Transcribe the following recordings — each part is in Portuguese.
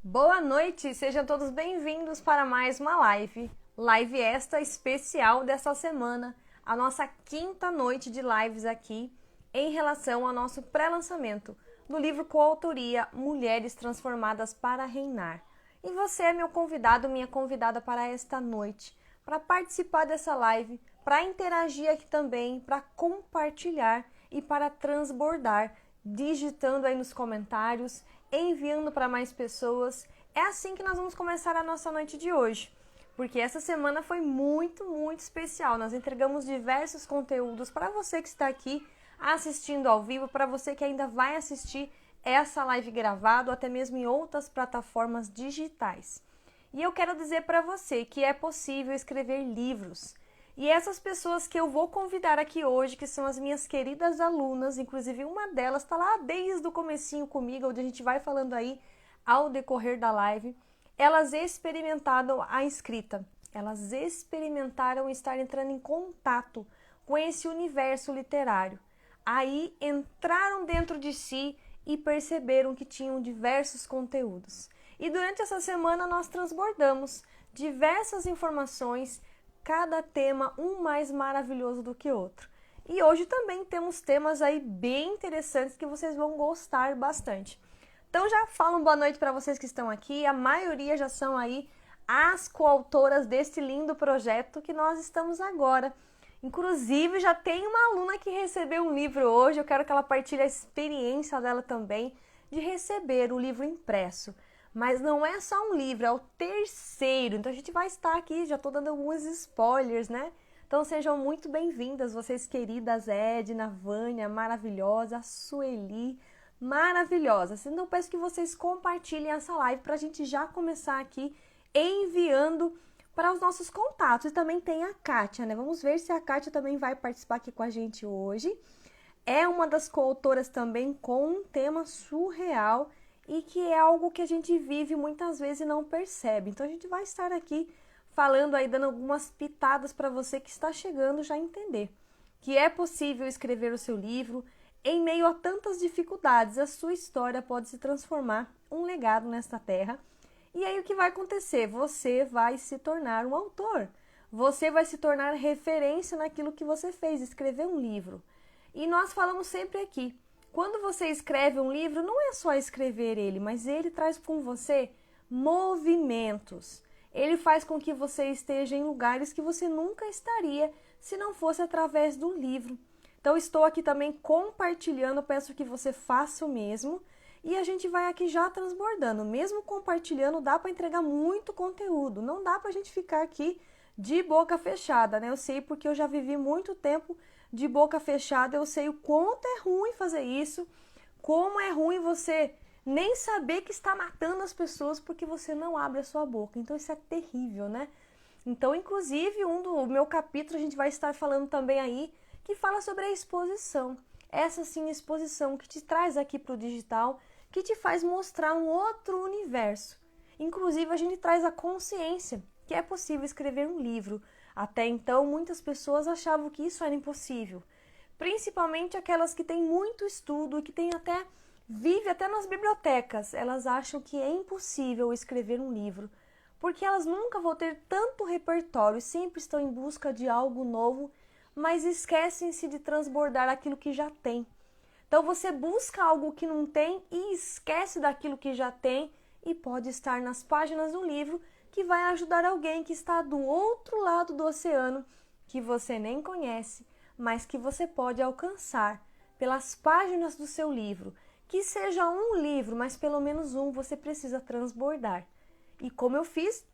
Boa noite, sejam todos bem-vindos para mais uma live esta especial dessa semana, a nossa quinta noite de lives aqui em relação ao nosso pré-lançamento do livro coautoria Mulheres Transformadas para Reinar. E você é meu convidado, minha convidada para esta noite, para participar dessa live, para interagir aqui também, para compartilhar e para transbordar, digitando aí nos comentários, enviando para mais pessoas. É assim que nós vamos começar a nossa noite de hoje, porque essa semana foi muito especial. Nós entregamos diversos conteúdos para você que está aqui assistindo ao vivo, para você que ainda vai assistir essa live gravada ou até mesmo em outras plataformas digitais. E eu quero dizer para você que é possível escrever livros. E essas pessoas que eu vou convidar aqui hoje, que são as minhas queridas alunas, inclusive uma delas está lá desde o comecinho comigo, onde a gente vai falando aí ao decorrer da live, elas experimentaram a escrita, elas experimentaram estar entrando em contato com esse universo literário. Aí entraram dentro de si e perceberam que tinham diversos conteúdos. E durante essa semana nós transbordamos diversas informações, cada tema um mais maravilhoso do que outro. E hoje também temos temas aí bem interessantes que vocês vão gostar bastante. Então já falo boa noite para vocês que estão aqui, a maioria já são aí as coautoras deste lindo projeto que nós estamos agora. Inclusive já tem uma aluna que recebeu um livro hoje, eu quero que ela partilhe a experiência dela também de receber o livro impresso. Mas não é só um livro, é o terceiro. Então a gente vai estar aqui, já estou dando alguns spoilers, né? Então sejam muito bem-vindas, vocês queridas, Edna, Vânia, maravilhosa, Sueli, maravilhosa. Então peço que vocês compartilhem essa live para a gente já começar aqui enviando para os nossos contatos. E também tem a Kátia, né? Vamos ver se a Kátia também vai participar aqui com a gente hoje. É uma das coautoras também com um tema surreal e que é algo que a gente vive muitas vezes e não percebe. Então a gente vai estar aqui falando aí, dando algumas pitadas para você que está chegando já entender que é possível escrever o seu livro em meio a tantas dificuldades. A sua história pode se transformar um legado nesta terra. E aí o que vai acontecer? Você vai se tornar um autor. Você vai se tornar referência naquilo que você fez, escrever um livro. E nós falamos sempre aqui, quando você escreve um livro, não é só escrever ele, mas ele traz com você movimentos. Ele faz com que você esteja em lugares que você nunca estaria se não fosse através do livro. Então estou aqui também compartilhando, peço que você faça o mesmo. E a gente vai aqui já transbordando. Mesmo compartilhando, dá para entregar muito conteúdo. Não dá para a gente ficar aqui de boca fechada, né? Eu sei porque eu já vivi muito tempo de boca fechada, eu sei o quanto é ruim fazer isso, como é ruim você nem saber que está matando as pessoas porque você não abre a sua boca. Então isso é terrível, né? Então, inclusive, do meu capítulo a gente vai estar falando também aí, que fala sobre a exposição. Essa sim, exposição que te traz aqui para o digital, que te faz mostrar um outro universo. Inclusive, a gente traz a consciência que é possível escrever um livro. Até então, muitas pessoas achavam que isso era impossível. Principalmente aquelas que têm muito estudo e que vive até nas bibliotecas. Elas acham que é impossível escrever um livro, porque elas nunca vão ter tanto repertório e sempre estão em busca de algo novo, mas esquecem-se de transbordar aquilo que já tem. Então você busca algo que não tem e esquece daquilo que já tem e pode estar nas páginas do livro que vai ajudar alguém que está do outro lado do oceano, que você nem conhece, mas que você pode alcançar pelas páginas do seu livro. Que seja um livro, mas pelo menos um você precisa transbordar. E como eu fiz,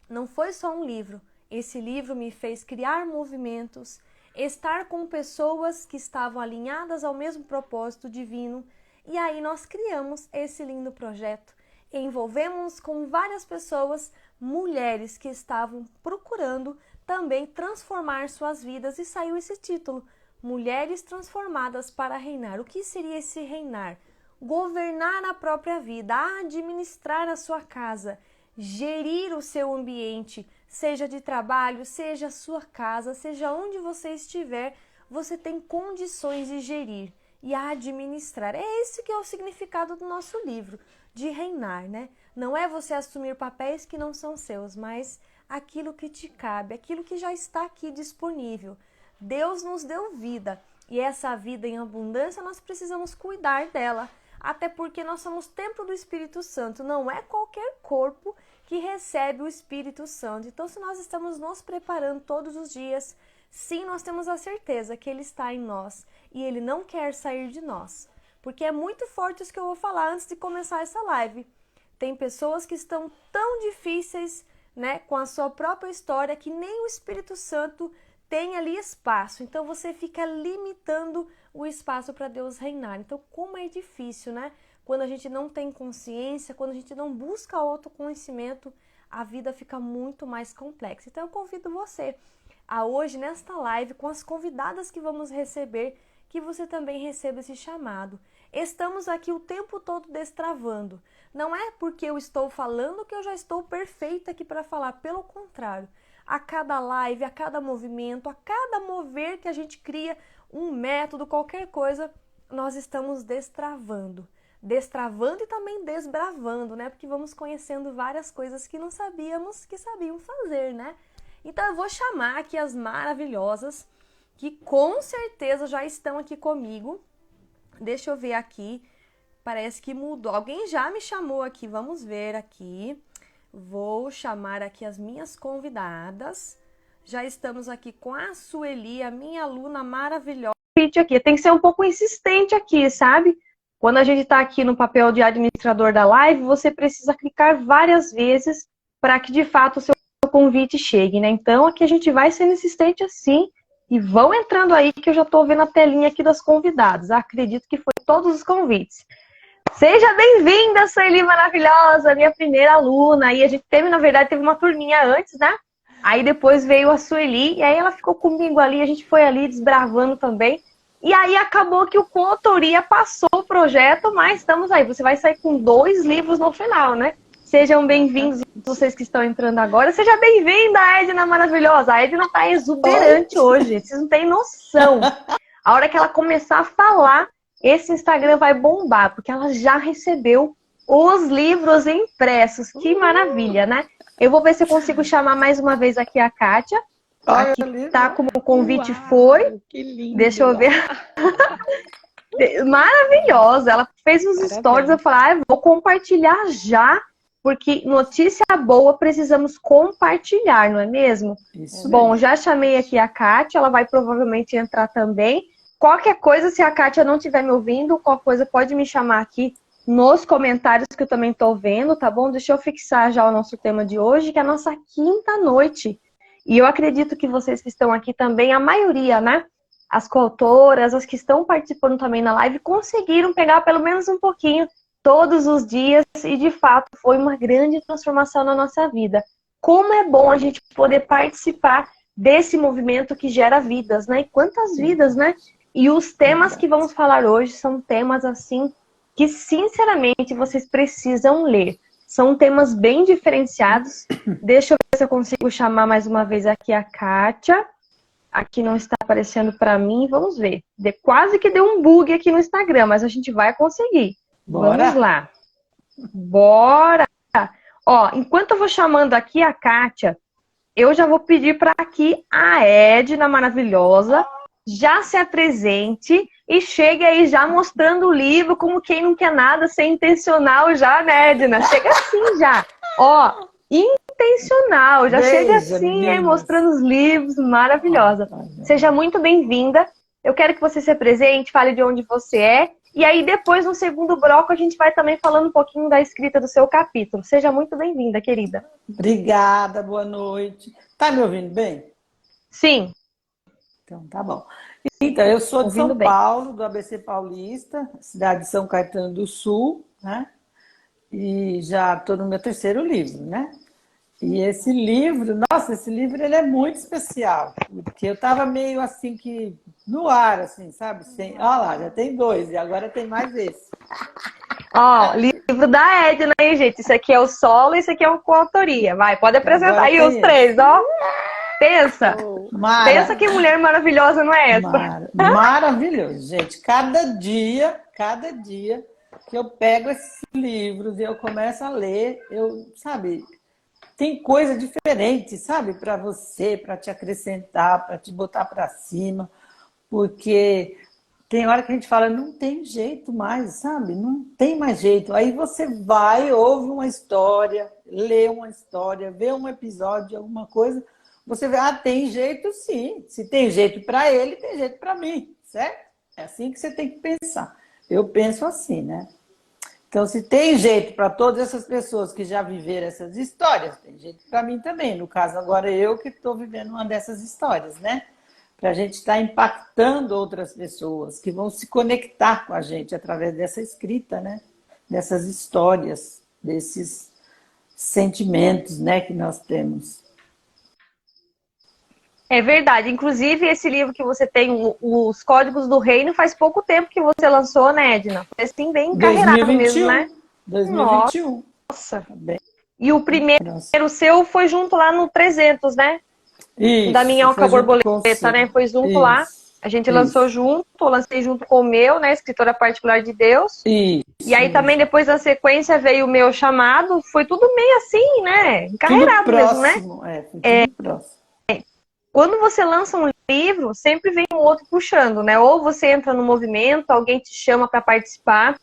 não foi só um livro. Esse livro me fez criar movimentos, estar com pessoas que estavam alinhadas ao mesmo propósito divino. E aí nós criamos esse lindo projeto. Envolvemos com várias pessoas, mulheres que estavam procurando também transformar suas vidas e saiu esse título, Mulheres Transformadas para Reinar. O que seria esse reinar? Governar a própria vida, administrar a sua casa, gerir o seu ambiente, seja de trabalho, seja a sua casa, seja onde você estiver, você tem condições de gerir e administrar. É esse que é o significado do nosso livro, de reinar, né? Não é você assumir papéis que não são seus, mas aquilo que te cabe, aquilo que já está aqui disponível. Deus nos deu vida e essa vida em abundância nós precisamos cuidar dela, até porque nós somos templo do Espírito Santo, não é qualquer corpo que recebe o Espírito Santo. Então, se nós estamos nos preparando todos os dias, sim, nós temos a certeza que Ele está em nós e Ele não quer sair de nós. Porque é muito forte isso que eu vou falar antes de começar essa live. Tem pessoas que estão tão difíceis, né, com a sua própria história, que nem o Espírito Santo tem ali espaço. Então, você fica limitando o espaço para Deus reinar. Então, como é difícil, né? Quando a gente não tem consciência, quando a gente não busca autoconhecimento, a vida fica muito mais complexa. Então, eu convido você a hoje, nesta live, com as convidadas que vamos receber, que você também receba esse chamado. Estamos aqui o tempo todo destravando. Não é porque eu estou falando que eu já estou perfeita aqui para falar. Pelo contrário, a cada live, a cada movimento, a cada mover que a gente cria um método, qualquer coisa, nós estamos destravando. Destravando e também desbravando, né? Porque vamos conhecendo várias coisas que não sabíamos que sabiam fazer, né? Então eu vou chamar aqui as maravilhosas, que com certeza já estão aqui comigo. Deixa eu ver aqui, parece que mudou. Alguém já me chamou aqui, vamos ver aqui. Vou chamar aqui as minhas convidadas. Já estamos aqui com a Sueli, a minha aluna maravilhosa. Aqui. Tem que ser um pouco insistente aqui, sabe? Quando a gente está aqui no papel de administrador da live, você precisa clicar várias vezes para que de fato o seu convite chegue, né? Então aqui a gente vai sendo insistente assim. E vão entrando aí que eu já estou vendo a telinha aqui das convidadas. Acredito que foi todos os convites. Seja bem-vinda, Sueli maravilhosa, minha primeira aluna. E a gente teve, na verdade, teve uma turminha antes, né? Aí depois veio a Sueli, e aí ela ficou comigo ali, a gente foi ali desbravando também. E aí acabou que o Coautoria passou o projeto, mas estamos aí. Você vai sair com 2 livros no final, né? Sejam bem-vindos vocês que estão entrando agora. Seja bem-vinda, Edna maravilhosa. A Edna tá exuberante hoje, vocês não têm noção. A hora que ela começar a falar, esse Instagram vai bombar, porque ela já recebeu os livros impressos. Que maravilha, né? Eu vou ver se eu consigo chamar mais uma vez aqui a Kátia. Aqui tá como o convite foi. Que lindo. Deixa eu ver. Maravilhosa. Ela fez uns stories, eu falei, vou compartilhar já. Porque notícia boa precisamos compartilhar, não é mesmo? Isso bom, mesmo. Já chamei aqui a Kátia, ela vai provavelmente entrar também. Qualquer coisa, se a Kátia não estiver me ouvindo, qualquer coisa pode me chamar aqui nos comentários que eu também estou vendo, tá bom? Deixa eu fixar já o nosso tema de hoje, que é a nossa quinta noite. E eu acredito que vocês que estão aqui também, a maioria, né? As coautoras, as que estão participando também na live, conseguiram pegar pelo menos um pouquinho todos os dias, e de fato foi uma grande transformação na nossa vida. Como é bom a gente poder participar desse movimento que gera vidas, né? E quantas vidas, né? E os temas que vamos falar hoje são temas, assim, que sinceramente vocês precisam ler. São temas bem diferenciados. Deixa eu ver se eu consigo chamar mais uma vez aqui a Kátia. Aqui não está aparecendo para mim, vamos ver. Quase que deu um bug aqui no Instagram, mas a gente vai conseguir. Bora. Vamos lá. Bora! Ó, enquanto eu vou chamando aqui a Kátia, eu já vou pedir para aqui a Edna maravilhosa já se apresente e chegue aí já mostrando o livro, como quem não quer nada, ser intencional já, né, Edna? Chega assim já. Ó, intencional, já chega assim, aí, mostrando os livros, maravilhosa. Seja muito bem-vinda. Eu quero que você se apresente, fale de onde você é. E aí depois, no segundo bloco, a gente vai também falando um pouquinho da escrita do seu capítulo. Seja muito bem-vinda, querida. Obrigada, boa noite. Tá me ouvindo bem? Sim. Então, tá bom. Então, eu sou de São Paulo, do ABC Paulista, cidade de São Caetano do Sul, né? E já estou no meu 3º livro, né? E esse livro, nossa, esse livro ele é muito especial, porque eu estava meio assim que no ar, assim, sabe? Sem... Olha lá, já tem 2 e agora tem mais esse. Ó, livro da Edna aí, gente. Isso aqui é o solo e isso aqui é o coautoria. Vai, pode apresentar aí os 3, ó. Pensa. Pensa que mulher maravilhosa não é essa? Maravilhoso, gente. Cada dia que eu pego esses livros e eu começo a ler, sabe, tem coisa diferente, sabe, para você, para te acrescentar, para te botar para cima, porque tem hora que a gente fala, não tem jeito mais, sabe? Não tem mais jeito. Aí você vai, ouve uma história, lê uma história, vê um episódio de alguma coisa, você vê, tem jeito sim. Se tem jeito para ele, tem jeito para mim, certo? É assim que você tem que pensar. Eu penso assim, né? Então, se tem jeito para todas essas pessoas que já viveram essas histórias, tem jeito para mim também. No caso, agora eu que estou vivendo uma dessas histórias, né? Para a gente estar impactando outras pessoas que vão se conectar com a gente através dessa escrita, né? Dessas histórias, desses sentimentos, né, que nós temos. É verdade. Inclusive, esse livro que você tem, Os Códigos do Reino, faz pouco tempo que você lançou, né, Edna? Foi assim, bem encarreirado mesmo, né? 2021. Nossa. Bem E o primeiro próximo. seu foi junto lá no 300, né? Da Isso, Minhoca foi junto com o Borboleta, seu. né? Foi junto lá. Isso, A gente lançou isso, junto, eu lancei junto com o meu, né? Escritora Particular de Deus. E isso aí também mesmo. depois da sequência veio o meu chamado. Foi tudo meio assim, né? Tudo Encarreirado mesmo, né? próximo, foi tudo próximo. Quando você lança um livro, sempre vem um outro puxando, né? Ou você entra no movimento, alguém te chama para participar,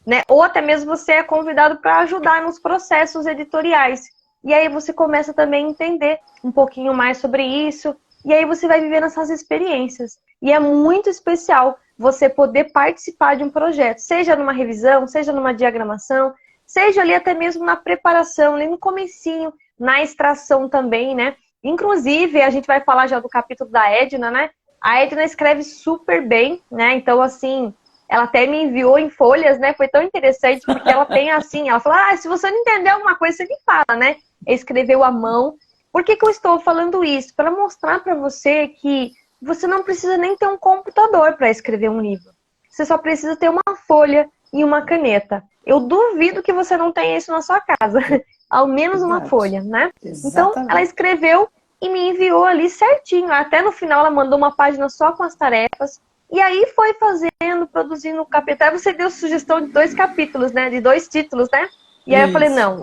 né? Ou até mesmo você é convidado para ajudar nos processos editoriais. E aí você começa também a entender um pouquinho mais sobre isso. E aí você vai vivendo essas experiências. E é muito especial você poder participar de um projeto, seja numa revisão, seja numa diagramação, seja ali até mesmo na preparação, ali no comecinho, na extração também, né? Inclusive, a gente vai falar já do capítulo da Edna, né? A Edna escreve super bem, né? Então, assim, ela até me enviou em folhas, né? Foi tão interessante, porque ela tem assim, ela fala, se você não entender alguma coisa, você me fala, né? Escreveu à mão. Por que que eu estou falando isso? Para mostrar para você que você não precisa nem ter um computador para escrever um livro. Você só precisa ter uma folha e uma caneta. Eu duvido que você não tenha isso na sua casa. Ao menos uma Verdade. folha, né? Então, ela Exatamente. escreveu e me enviou ali certinho. Até no final, ela mandou uma página só com as tarefas. E aí foi fazendo, produzindo o capítulo. Aí você deu sugestão de 2 capítulos, né? De 2 títulos, né? E aí eu falei, Isso. não,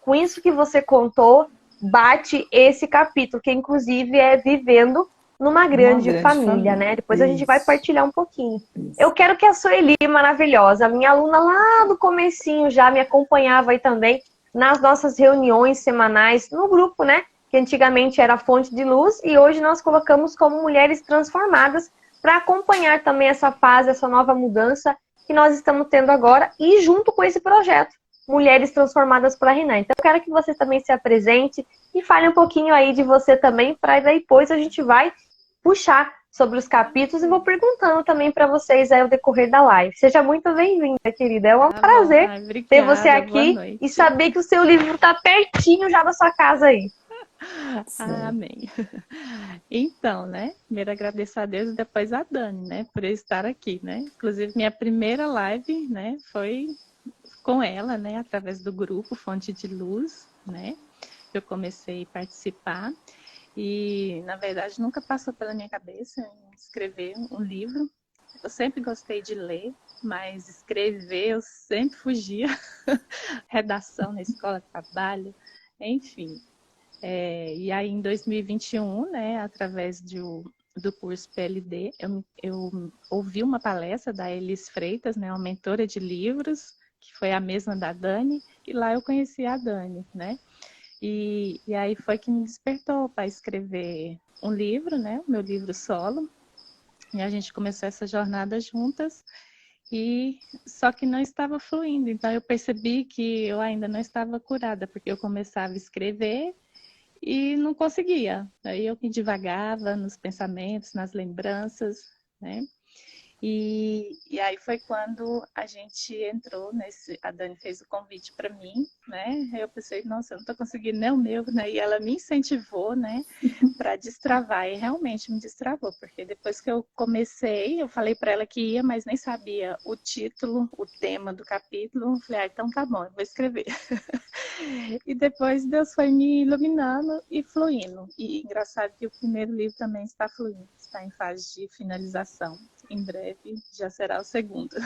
com isso que você contou, bate esse capítulo, que inclusive é Vivendo numa Uma Grande grande Família, né? família. Depois a gente vai Isso. partilhar um pouquinho. Eu Isso. quero que a Sueli, maravilhosa, a minha aluna lá do comecinho já me acompanhava aí também nas nossas reuniões semanais no grupo, né? Que antigamente era Fonte de Luz e hoje nós colocamos como Mulheres Transformadas para acompanhar também essa fase, essa nova mudança que nós estamos tendo agora e junto com esse projeto, Mulheres Transformadas para Reinar. Então eu quero que você também se apresente e fale um pouquinho aí de você também, para depois a gente vai puxar sobre os capítulos e vou perguntando também para vocês aí ao decorrer da live. Seja muito bem-vinda, querida. É um prazer ter você aqui e saber que o seu livro está pertinho já da sua casa aí. Amém. Então, né? Primeiro agradeço a Deus e depois a Dani, né? Por eu estar aqui, né? Inclusive, minha primeira live, né? Foi com ela, né? Através do grupo Fonte de Luz, né? Eu comecei a participar. E, na verdade, nunca passou pela minha cabeça escrever um livro. Eu sempre gostei de ler, mas escrever eu sempre fugia. Redação na escola, trabalho, enfim. E aí, em 2021, né, através do curso PLD, eu ouvi uma palestra da Elis Freitas, né, uma mentora de livros, que foi a mesma da Dani, e lá eu conheci a Dani, né? E aí foi que me despertou para escrever um livro, né? O meu livro solo. E a gente começou essa jornada juntas. E só que não estava fluindo. Então eu percebi que eu ainda não estava curada, porque eu começava a escrever e não conseguia. Aí eu me divagava nos pensamentos, nas lembranças, né? E aí foi quando a gente entrou a Dani fez o convite para mim, né? Eu pensei, nossa, eu não estou conseguindo nem o meu, né? E ela me incentivou, né, para destravar. E realmente me destravou, porque depois que eu comecei, eu falei para ela que ia, mas nem sabia o título, o tema do capítulo. Eu falei, então tá bom, eu vou escrever. E depois Deus foi me iluminando e fluindo. E engraçado que o primeiro livro também está fluindo, está em fase de finalização. Em breve já será o segundo.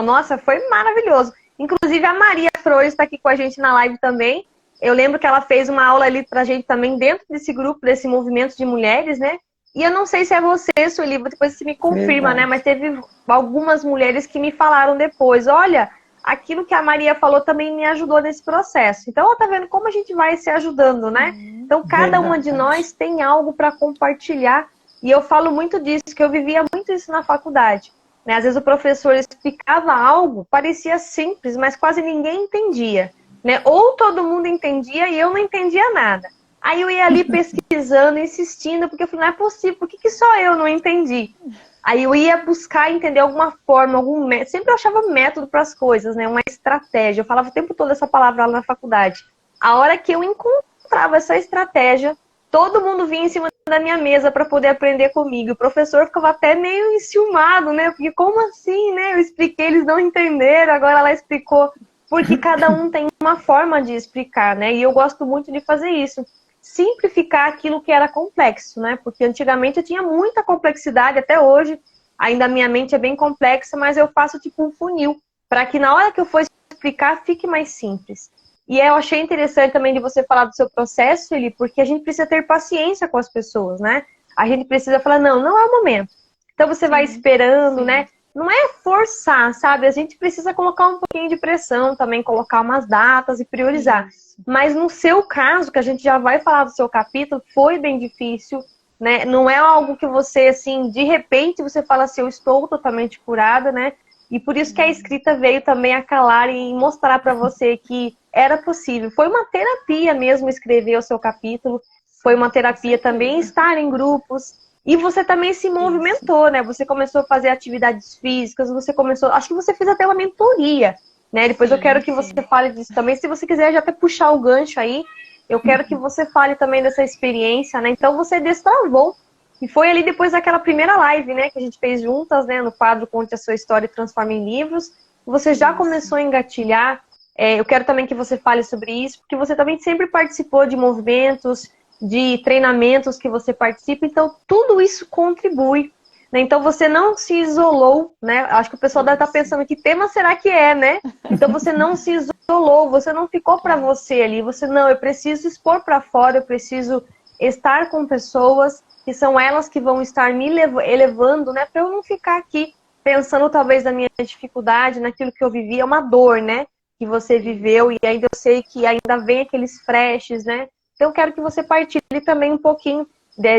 Nossa, foi maravilhoso. Inclusive a Maria Flores está aqui com a gente na live também. Eu lembro que ela fez uma aula ali pra gente também dentro desse grupo, desse movimento de mulheres, né? E eu não sei se é você, Sueli, depois você me confirma, né? Mas teve algumas mulheres que me falaram depois, olha, aquilo que a Maria falou também me ajudou nesse processo. Então, ó, tá vendo como a gente vai se ajudando, né? Então, cada uma de nós tem algo para compartilhar. E eu falo muito disso, que eu vivia muito isso na faculdade. Né? Às vezes o professor explicava algo, parecia simples, mas quase ninguém entendia. Né? Ou todo mundo entendia e eu não entendia nada. Aí eu ia ali pesquisando, insistindo, porque eu falei, não é possível, por que só eu não entendi? Aí eu ia buscar entender alguma forma, algum método. Sempre eu achava método para as coisas, né? Uma estratégia. Eu falava o tempo todo essa palavra lá na faculdade. A hora que eu encontrava essa estratégia, todo mundo vinha em cima da minha mesa para poder aprender comigo. O professor ficava até meio enciumado, né? Porque como assim, né? Eu expliquei, eles não entenderam, agora ela explicou. Porque cada um tem uma forma de explicar, né? E eu gosto muito de fazer isso. Simplificar aquilo que era complexo, né? Porque antigamente eu tinha muita complexidade, até hoje. Ainda a minha mente é bem complexa, mas eu faço tipo um funil, para que na hora que eu for explicar, fique mais simples. E eu achei interessante também de você falar do seu processo, Eli, porque a gente precisa ter paciência com as pessoas, né? A gente precisa falar, não, não é o momento. Então você vai esperando, né? Não é forçar, sabe? A gente precisa colocar um pouquinho de pressão também, colocar umas datas e priorizar. Mas no seu caso, que a gente já vai falar do seu capítulo, foi bem difícil, né? Não é algo que você, assim, de repente você fala assim, eu estou totalmente curada, né? E por isso que a escrita veio também acalar e mostrar para você que era possível. Foi uma terapia mesmo escrever o seu capítulo, foi uma terapia também estar em grupos. E você também se movimentou, né? Você começou a fazer atividades físicas, você começou... Acho que você fez até uma mentoria, né? Depois eu quero que você fale disso também. Se você quiser já até puxar o gancho aí, eu quero que você fale também dessa experiência, né? Então você destravou. E foi ali depois daquela primeira live, né? Que a gente fez juntas, né? No quadro Conte a Sua História e Transforme em Livros. Você já começou a engatilhar. Eu quero também que você fale sobre isso, porque você também sempre participou de movimentos, de treinamentos que você participa, então tudo isso contribui, né? Então você não se isolou, né? Acho que o pessoal deve estar pensando, que tema será que é, né? Então você não se isolou, você não ficou para você ali, você não, eu preciso expor para fora, eu preciso estar com pessoas que são elas que vão estar me elevando, né? Para eu não ficar aqui pensando talvez na minha dificuldade, naquilo que eu vivi, é uma dor, né? Que você viveu, e ainda eu sei que ainda vem aqueles flashes, né? Então, eu quero que você partilhe também um pouquinho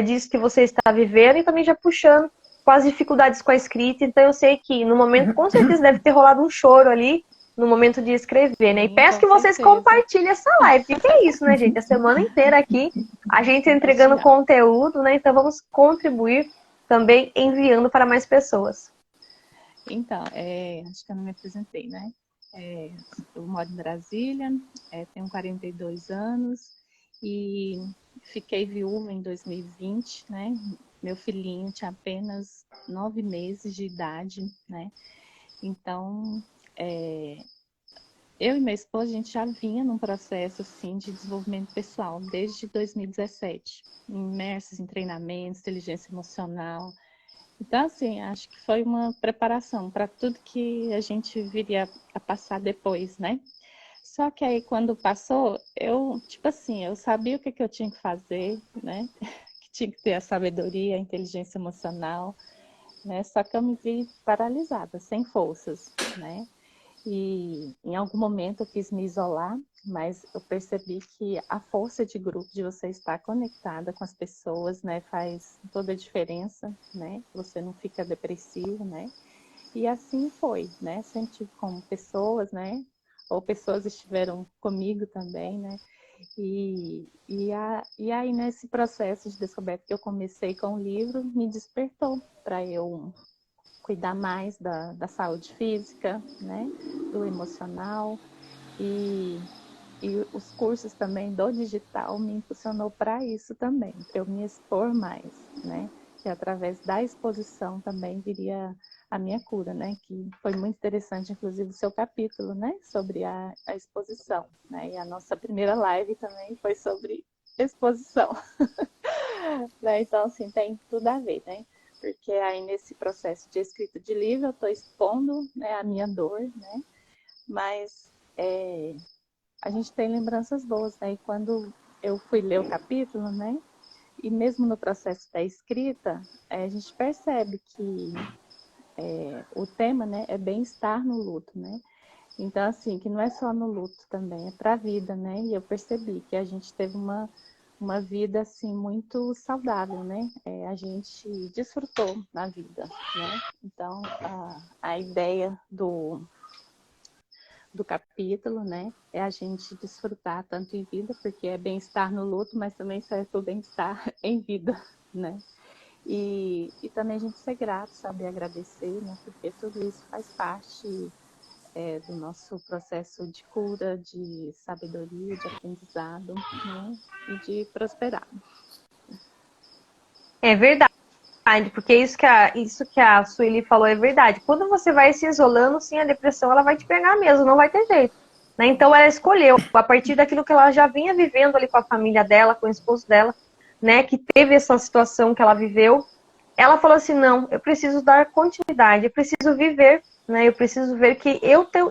disso que você está vivendo e também já puxando com as dificuldades com a escrita. Então, eu sei que no momento, com certeza, deve ter rolado um choro ali no momento de escrever, né? E peço que vocês compartilhem essa live, porque é isso, né, gente? A semana inteira aqui, a gente entregando conteúdo, né? Então, vamos contribuir também enviando para mais pessoas. Então, acho que eu não me apresentei, né? Eu moro em Brasília, tenho 42 anos e fiquei viúva em 2020, né? Meu filhinho tinha apenas 9 meses de idade, né? Então, eu e meu esposo, a gente já vinha num processo assim, de desenvolvimento pessoal desde 2017, imersos em treinamentos, inteligência emocional. Então, assim, acho que foi uma preparação para tudo que a gente viria a passar depois, né? Só que aí, quando passou, eu, tipo assim, eu sabia o que eu tinha que fazer, né? Que tinha que ter a sabedoria, a inteligência emocional, né? Só que eu me vi paralisada, sem forças, né? E em algum momento eu quis me isolar, mas eu percebi que a força de grupo, de você estar conectada com as pessoas, né, faz toda a diferença, né? Você não fica depressivo, né? E assim foi, né? Sempre tive com pessoas, né? Ou pessoas estiveram comigo também, né? E aí nesse processo de descoberta que eu comecei com o livro, me despertou para eu cuidar mais da saúde física, né, do emocional e os cursos também do digital me impulsionou para isso também, para eu me expor mais, né, que através da exposição também viria a minha cura, né, que foi muito interessante, inclusive o seu capítulo, né, sobre a exposição, né, e a nossa primeira live também foi sobre exposição, né, então assim, tem tudo a ver, né. Porque aí nesse processo de escrita de livro eu estou expondo, né, a minha dor, né? Mas a gente tem lembranças boas, né? E quando eu fui ler o capítulo, né? E mesmo no processo da escrita, a gente percebe que o tema, né, é bem-estar no luto, né? Então, assim, que não é só no luto também, é para a vida, né? E eu percebi que a gente teve uma vida, assim, muito saudável, né? A gente desfrutou na vida, né? Então, a ideia do capítulo, né? É a gente desfrutar tanto em vida, porque é bem-estar no luto, mas também serve para o bem-estar em vida, né? E também a gente ser grato, saber agradecer, né? Porque tudo isso faz parte do nosso processo de cura, de sabedoria, de aprendizado, né? E de prosperar. É verdade, porque isso que a Sueli falou é verdade. Quando você vai se isolando, sim, a depressão ela vai te pegar mesmo, não vai ter jeito. Né? Então ela escolheu, a partir daquilo que ela já vinha vivendo ali com a família dela, com o esposo dela, né, que teve essa situação que ela viveu, ela falou assim, não, eu preciso dar continuidade, eu preciso viver, né, eu preciso ver que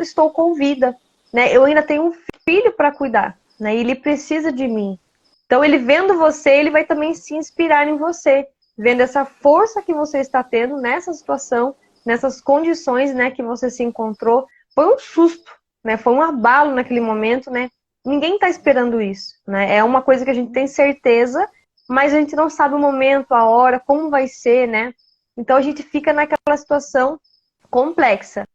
estou com vida, né, eu ainda tenho um filho para cuidar, né, e ele precisa de mim. Então, ele vendo você, ele vai também se inspirar em você, vendo essa força que você está tendo nessa situação, nessas condições, né, que você se encontrou. Foi um susto, né, foi um abalo naquele momento, né, ninguém está esperando isso, né, é uma coisa que a gente tem certeza, mas a gente não sabe o momento, a hora, como vai ser, né? Então a gente fica naquela situação complexa.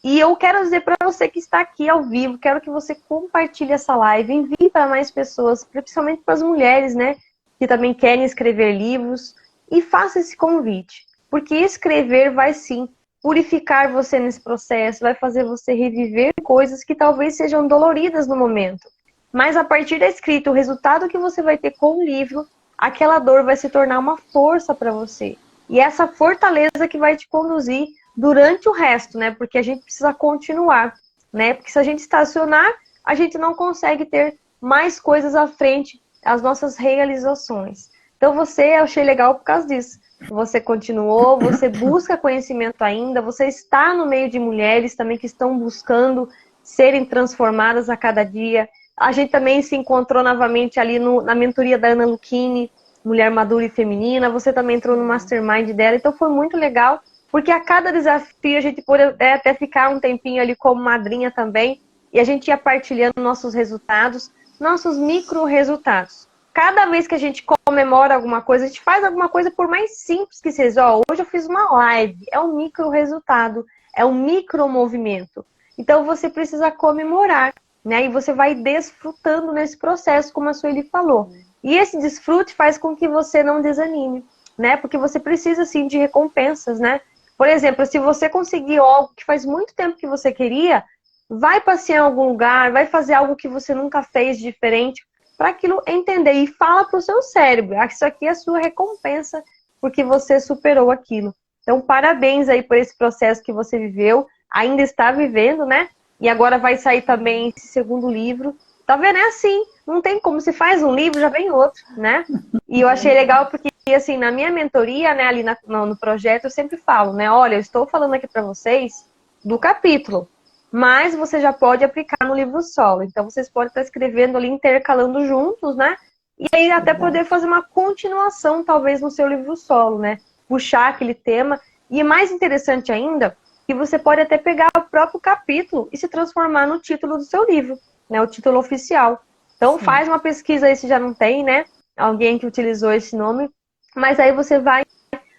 E eu quero dizer para você que está aqui ao vivo, quero que você compartilhe essa live, envie para mais pessoas, principalmente para as mulheres, né? Que também querem escrever livros, e faça esse convite. Porque escrever vai sim purificar você nesse processo, vai fazer você reviver coisas que talvez sejam doloridas no momento. Mas a partir da escrita, o resultado que você vai ter com o livro, aquela dor vai se tornar uma força para você. E essa fortaleza que vai te conduzir durante o resto, né? Porque a gente precisa continuar, né? Porque se a gente estacionar, a gente não consegue ter mais coisas à frente, as nossas realizações. Então você, eu achei legal por causa disso. Você continuou, você busca conhecimento ainda, você está no meio de mulheres também que estão buscando serem transformadas a cada dia. A gente também se encontrou novamente ali na mentoria da Ana Lucchini, Mulher Madura e Feminina. Você também entrou no mastermind dela, então foi muito legal, porque a cada desafio a gente pôde até ficar um tempinho ali como madrinha também, e a gente ia partilhando nossos resultados, nossos micro resultados. Cada vez que a gente comemora alguma coisa, a gente faz alguma coisa por mais simples que seja. Ó, hoje eu fiz uma live, é um micro resultado, é um micro movimento. Então você precisa comemorar, né? E você vai desfrutando nesse processo, como a Sueli falou. E esse desfrute faz com que você não desanime, né? Porque você precisa, sim, de recompensas, né? Por exemplo, se você conseguir algo que faz muito tempo que você queria, vai passear em algum lugar, vai fazer algo que você nunca fez diferente, para aquilo entender. E fala para o seu cérebro, isso aqui é a sua recompensa, porque você superou aquilo. Então, parabéns aí por esse processo que você viveu, ainda está vivendo, né? E agora vai sair também esse segundo livro. Tá vendo? É assim, não tem como. Se faz um livro, já vem outro, né? E eu achei legal porque, assim, na minha mentoria, né, ali no projeto, eu sempre falo, né? Olha, eu estou falando aqui para vocês do capítulo, mas você já pode aplicar no livro solo. Então, vocês podem estar escrevendo ali, intercalando juntos, né? E aí até poder fazer uma continuação, talvez, no seu livro solo, né? Puxar aquele tema. E mais interessante ainda, que você pode até pegar o próprio capítulo e se transformar no título do seu livro, né? O título oficial. Então, faz uma pesquisa aí se já não tem, né? Alguém que utilizou esse nome. Mas aí você vai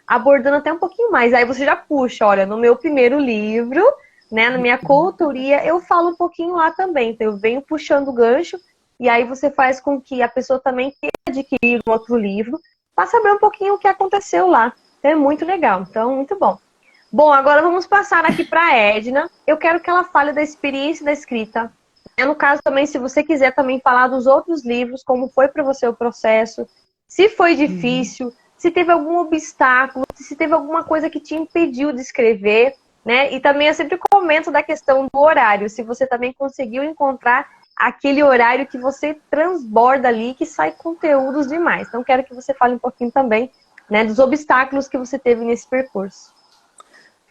abordando até um pouquinho mais. Aí você já puxa, olha, no meu primeiro livro, né, na minha coautoria, eu falo um pouquinho lá também. Então, eu venho puxando o gancho, e aí você faz com que a pessoa também queira adquirir um outro livro, para saber um pouquinho o que aconteceu lá. Então, é muito legal. Então, muito bom. Bom, agora vamos passar aqui para a Edna. Eu quero que ela fale da experiência da escrita. No caso também, se você quiser também falar dos outros livros, como foi para você o processo, se foi difícil, se teve algum obstáculo, se teve alguma coisa que te impediu de escrever, né? E também eu sempre comento da questão do horário, se você também conseguiu encontrar aquele horário que você transborda ali, que sai conteúdos demais. Então, quero que você fale um pouquinho também né, dos obstáculos que você teve nesse percurso.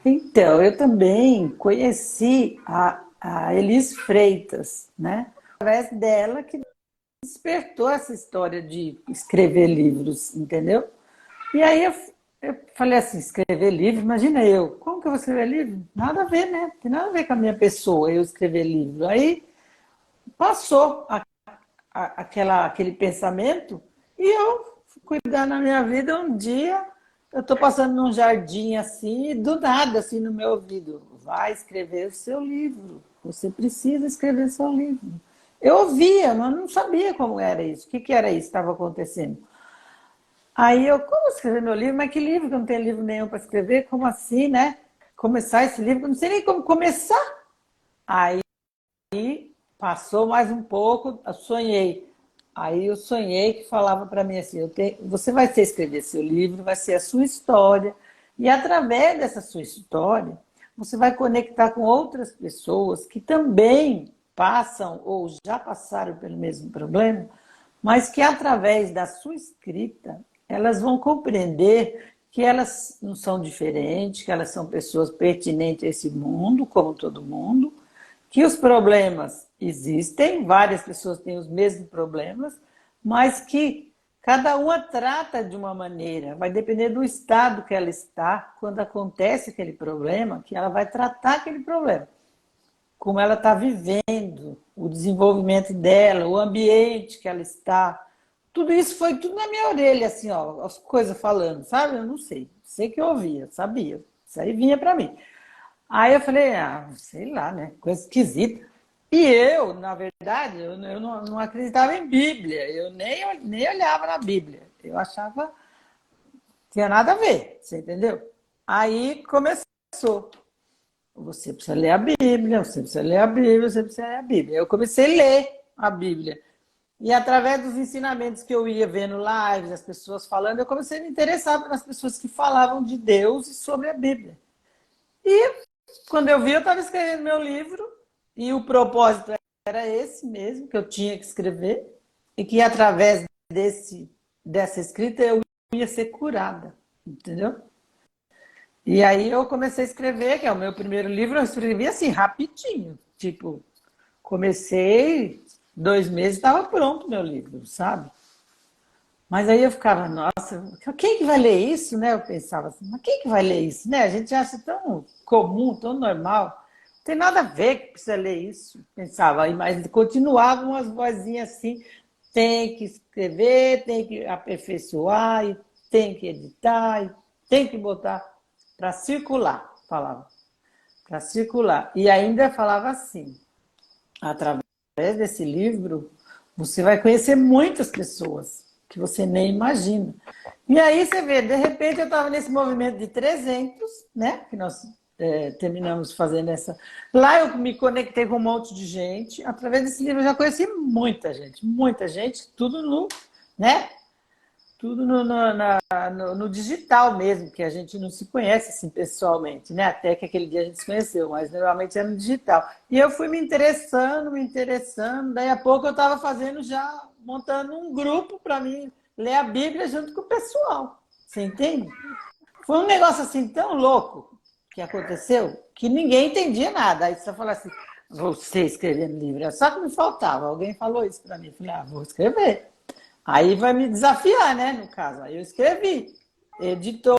Então, eu também conheci a Elis Freitas, né? Através dela que despertou essa história de escrever livros, entendeu? E aí eu falei assim, escrever livro, imagina eu, como que eu vou escrever livro? Nada a ver, né? Tem nada a ver com a minha pessoa, eu escrever livro. Aí passou aquele pensamento e eu fui cuidar na minha vida. Um dia eu estou passando num jardim assim, e do nada, assim, no meu ouvido, vai escrever o seu livro, você precisa escrever seu livro. Eu ouvia, mas não sabia como era isso, o que era isso que estava acontecendo. Aí eu, como escrever meu livro? Mas que livro? Que eu não tenho livro nenhum para escrever? Como assim, né? Começar esse livro, eu não sei nem como começar. Aí passou mais um pouco, eu sonhei. Aí eu sonhei que falava para mim assim, você vai ter escrever seu livro, vai ser a sua história, e através dessa sua história, você vai conectar com outras pessoas que também passam ou já passaram pelo mesmo problema, mas que através da sua escrita, elas vão compreender que elas não são diferentes, que elas são pessoas pertinentes a esse mundo, como todo mundo, que os problemas existem, várias pessoas têm os mesmos problemas, mas que cada uma trata de uma maneira, vai depender do estado que ela está, quando acontece aquele problema, que ela vai tratar aquele problema. Como ela está vivendo, o desenvolvimento dela, o ambiente que ela está. Tudo isso foi tudo na minha orelha, assim, ó, as coisas falando, sabe? Eu não sei. Sei que eu ouvia, sabia. Isso aí vinha para mim. Aí eu falei, sei lá, né? Coisa esquisita. E eu, na verdade, eu não acreditava em Bíblia. Eu nem olhava na Bíblia. Eu achava que tinha nada a ver, você entendeu? Aí começou. Você precisa ler a Bíblia, você precisa ler a Bíblia, você precisa ler a Bíblia. Eu comecei a ler a Bíblia. E através dos ensinamentos que eu ia vendo lives, as pessoas falando, eu comecei a me interessar pelas pessoas que falavam de Deus e sobre a Bíblia. E quando eu vi, eu estava escrevendo meu livro e o propósito era esse mesmo, que eu tinha que escrever e que através dessa escrita eu ia ser curada, entendeu? E aí eu comecei a escrever, que é o meu primeiro livro, eu escrevi assim, rapidinho. Tipo, comecei, 2 meses, estava pronto o meu livro, sabe? Mas aí eu ficava, nossa, quem que vai ler isso, né? Eu pensava assim, mas quem que vai ler isso, né? A gente acha tão comum, tão normal. Não tem nada a ver que precisa ler isso. Pensava, mas continuavam as vozinhas assim, tem que escrever, tem que aperfeiçoar, e tem que editar, e tem que botar para circular, falava. Para circular. E ainda falava assim, através desse livro, você vai conhecer muitas pessoas que você nem imagina. E aí você vê, de repente eu estava nesse movimento de 300, né? Que nós terminamos fazendo essa. Lá eu me conectei com um monte de gente. Através desse livro eu já conheci muita gente, tudo no, né? Tudo no digital mesmo, que a gente não se conhece assim pessoalmente, né? Até que aquele dia a gente se conheceu, mas normalmente é no digital. E eu fui me interessando, daí a pouco eu estava fazendo já, montando um grupo para mim ler a Bíblia junto com o pessoal. Você entende? Foi um negócio assim tão louco que aconteceu que ninguém entendia nada. Aí você fala assim, você escrevendo livro, só que me faltava. Alguém falou isso para mim. Eu falei, vou escrever. Aí vai me desafiar, né, no caso. Aí eu escrevi, editou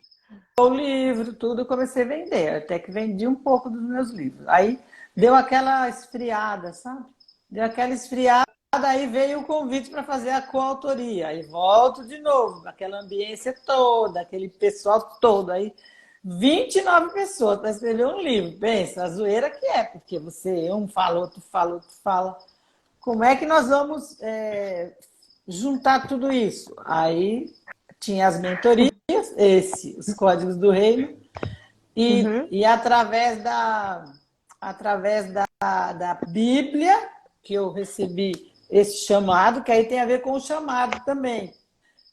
o livro, tudo, eu comecei a vender. Até que vendi um pouco dos meus livros. Aí deu aquela esfriada, sabe? Deu aquela esfriada, aí veio o convite para fazer a coautoria. Aí volto de novo, aquela ambiência toda, aquele pessoal todo. Aí 29 pessoas para escrever um livro. Pensa, a zoeira que é, porque você, um fala, outro fala, outro fala. Como é que nós vamos juntar tudo isso? Aí tinha as mentorias, os códigos do reino, e através da Bíblia, que eu recebi esse chamado, que aí tem a ver com o chamado também,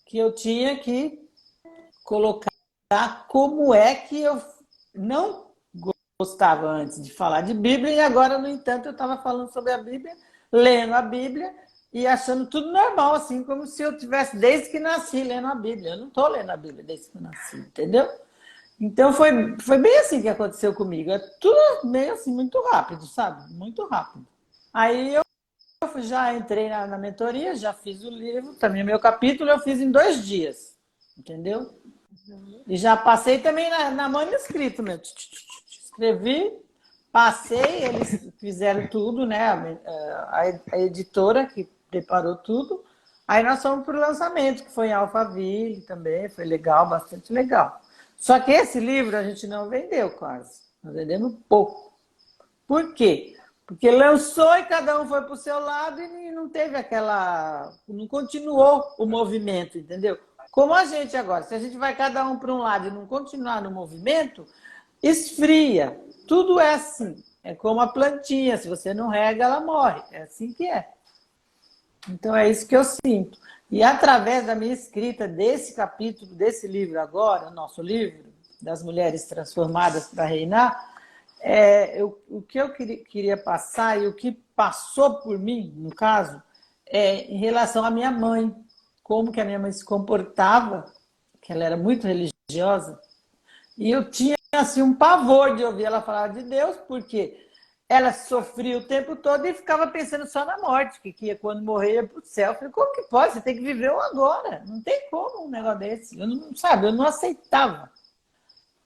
que eu tinha que colocar como é que eu não gostava antes de falar de Bíblia, e agora, no entanto, eu estava falando sobre a Bíblia, lendo a Bíblia, e achando tudo normal, assim, como se eu tivesse desde que nasci lendo a Bíblia. Eu não estou lendo a Bíblia desde que eu nasci, entendeu? Então foi bem assim que aconteceu comigo. É tudo meio assim, muito rápido, sabe? Muito rápido. Aí eu já entrei na mentoria, já fiz o livro, também o meu capítulo eu fiz em 2 dias, entendeu? E já passei também na manuscrito mesmo. Escrevi, passei, eles fizeram tudo, né? A editora que preparou tudo. Aí nós fomos para o lançamento, que foi em Alphaville também, foi legal, bastante legal. Só que esse livro a gente não vendeu quase, nós vendemos pouco. Por quê? Porque lançou e cada um foi para o seu lado e não teve aquela. Não continuou o movimento, entendeu? Como a gente agora, se a gente vai cada um para um lado e não continuar no movimento, esfria. Tudo é assim. É como a plantinha, se você não rega, ela morre. É assim que é. Então é isso que eu sinto. E através da minha escrita desse capítulo, desse livro agora, o nosso livro, das mulheres transformadas para reinar, o que eu queria passar e o que passou por mim, no caso, em relação à minha mãe, como que a minha mãe se comportava, que ela era muito religiosa, e eu tinha assim, um pavor de ouvir ela falar de Deus, porque ela sofria o tempo todo e ficava pensando só na morte, que ia, quando morrer ia para o céu. Eu falei, como que pode? Você tem que viver o agora. Não tem como um negócio desse. Eu não, sabe, eu não aceitava.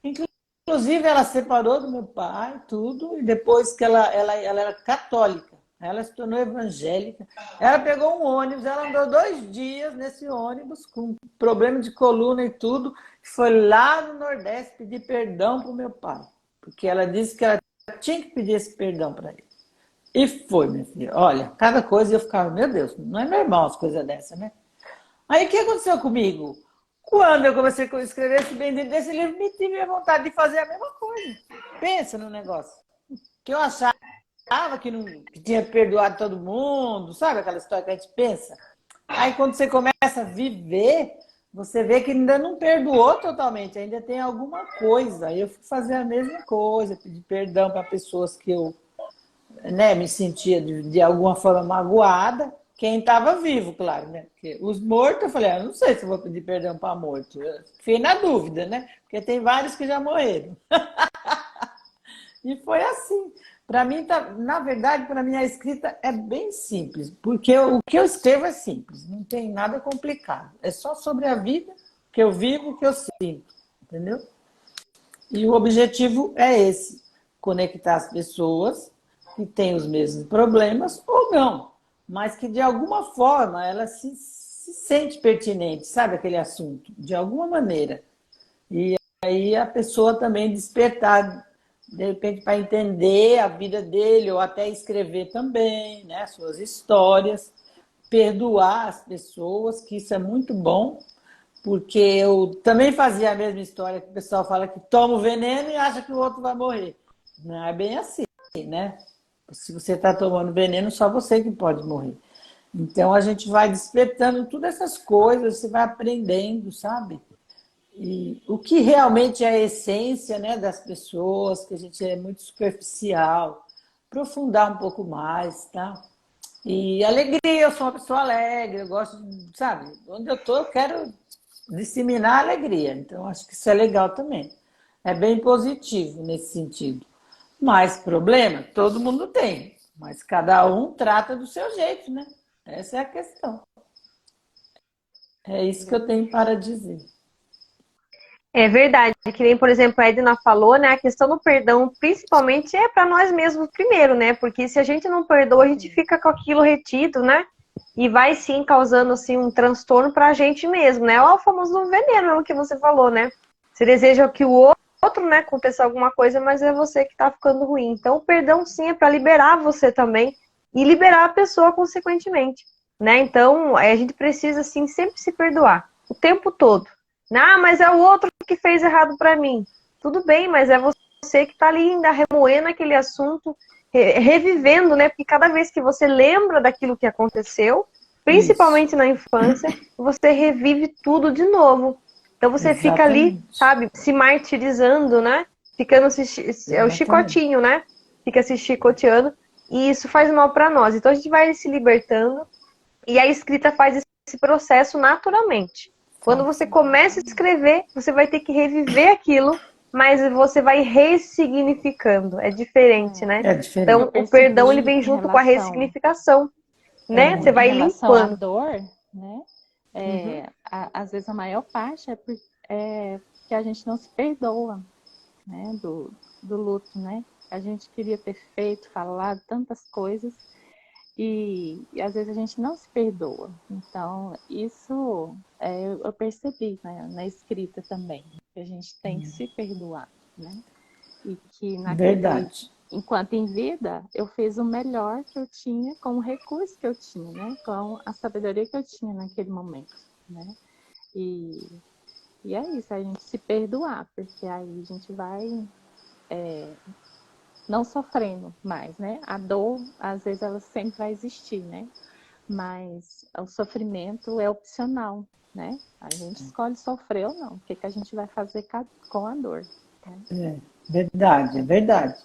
Inclusive, ela separou do meu pai, tudo, e depois que ela era católica, ela se tornou evangélica. Ela pegou um ônibus, ela andou 2 dias nesse ônibus, com problema de coluna e tudo, foi lá no Nordeste pedir perdão para o meu pai, porque ela disse que ela tinha que pedir esse perdão para ele. E foi, minha filha. Olha, cada coisa eu ficava, meu Deus, não é normal as coisas dessas, né? Aí o que aconteceu comigo? Quando eu comecei a escrever esse bendito desse livro, me tive a vontade de fazer a mesma coisa. Pensa no negócio. Que eu achava que tinha perdoado todo mundo, sabe aquela história que a gente pensa? Aí quando você começa a viver, você vê que ainda não perdoou totalmente, ainda tem alguma coisa. Aí eu fui fazer a mesma coisa, pedir perdão para pessoas que eu, né, me sentia de alguma forma magoada. Quem estava vivo, claro, né? Porque os mortos, eu falei, eu não sei se eu vou pedir perdão para morto. Eu fiquei na dúvida, né? Porque tem vários que já morreram. E foi assim. Para mim, na verdade, para mim a escrita é bem simples, porque o que eu escrevo é simples, não tem nada complicado. É só sobre a vida que eu vivo, que eu sinto, entendeu? E o objetivo é esse, conectar as pessoas que têm os mesmos problemas ou não, mas que de alguma forma ela se sente pertinente, sabe aquele assunto, de alguma maneira. E aí a pessoa também despertar, de repente, para entender a vida dele, ou até escrever também, né, suas histórias, perdoar as pessoas, que isso é muito bom, porque eu também fazia a mesma história que o pessoal fala que toma o veneno e acha que o outro vai morrer. Não é bem assim, né? Se você está tomando veneno, só você que pode morrer. Então a gente vai despertando todas essas coisas, você vai aprendendo, sabe? E o que realmente é a essência, né, das pessoas, que a gente é muito superficial, aprofundar um pouco mais, tá? E alegria, eu sou uma pessoa alegre, eu gosto, sabe? Onde eu estou, eu quero disseminar alegria. Então, acho que isso é legal também. É bem positivo nesse sentido. Mas problema, todo mundo tem. Mas cada um trata do seu jeito, né? Essa é a questão. É isso que eu tenho para dizer. É verdade, que nem, por exemplo, a Edna falou, né? A questão do perdão, principalmente, é para nós mesmos primeiro, né? Porque se a gente não perdoa, a gente fica com aquilo retido, né? E vai sim causando assim um transtorno para a gente mesmo, né? Olha o famoso veneno que você falou, né? Você deseja que o outro, né, aconteça alguma coisa, mas é você que tá ficando ruim. Então, o perdão sim é para liberar você também e liberar a pessoa consequentemente, né? Então, a gente precisa assim sempre se perdoar o tempo todo. Ah, mas é o outro que fez errado para mim. Tudo bem, mas é você que tá ali ainda remoendo aquele assunto, revivendo, né? Porque cada vez que você lembra daquilo que aconteceu, principalmente na infância, você revive tudo de novo. Então você fica ali, sabe, se martirizando, né? Ficando é o chicotinho, né? Fica se chicoteando e isso faz mal para nós. Então a gente vai se libertando E a escrita faz esse processo naturalmente. Quando você começa a escrever, você vai ter que reviver aquilo, mas você vai ressignificando. É diferente, né? É diferente. Então, o perdão ele vem junto com a ressignificação, né? Você vai em relação à limpando. dor, né? Às vezes a maior parte é que a gente não se perdoa, né? Do luto, né? A gente queria ter feito, falado tantas coisas e às vezes a gente não se perdoa. Então, isso eu percebi, né, na escrita também, que a gente tem que se perdoar, né? E que Verdade. enquanto em vida, eu fiz o melhor que eu tinha com o recurso que eu tinha, né? Com a sabedoria que eu tinha naquele momento, né? E é isso, a gente se perdoar, porque aí a gente vai não sofrendo mais, né? A dor, às vezes, ela sempre vai existir, né? Mas o sofrimento é opcional, né? A gente escolhe sofrer ou não. O que a gente vai fazer com a dor, né? Verdade, é verdade.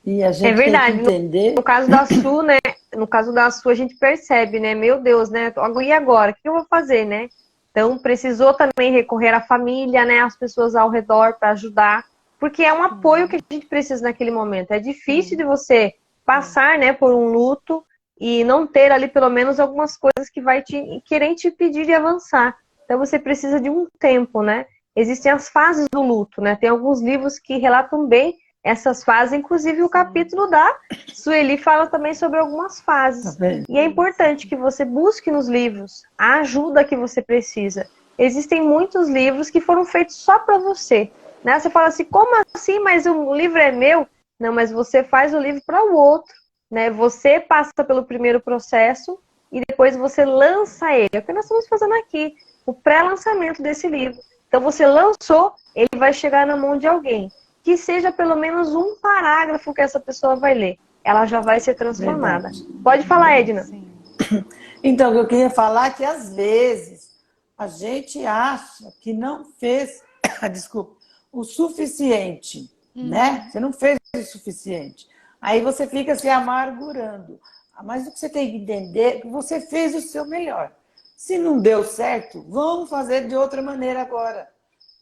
E a É gente tem que verdade. entender... No caso da Su, né? No caso da Su, a gente percebe, né? Meu Deus, né? E agora? O que eu vou fazer, né? Então, precisou também recorrer à família, né? As pessoas ao redor para ajudar. Porque é um apoio que a gente precisa naquele momento. É difícil de você passar, né, por um luto e não ter ali pelo menos algumas coisas que vai querer te impedir de avançar. Então, você precisa de um tempo, né? Existem as fases do luto, né? Tem alguns livros que relatam bem essas fases, inclusive o capítulo da Sueli fala também sobre algumas fases. E é importante que você busque nos livros a ajuda que você precisa. Existem muitos livros que foram feitos só para você. Né? Você fala assim, como assim? Mas o livro é meu? Não, mas você faz o livro para o outro. Né? Você passa pelo primeiro processo e depois você lança ele. É o que nós estamos fazendo aqui, o pré-lançamento desse livro. Então você lançou, ele vai chegar na mão de alguém. Que seja pelo menos um parágrafo que essa pessoa vai ler. Ela já vai ser transformada. Verdade. Pode falar, Edna. Sim. Então, eu queria falar que, às vezes, a gente acha que não fez, desculpa, o suficiente, né? Você não fez o suficiente. Aí você fica se amargurando. Mas o que você tem que entender é que você fez o seu melhor. Se não deu certo, vamos fazer de outra maneira agora.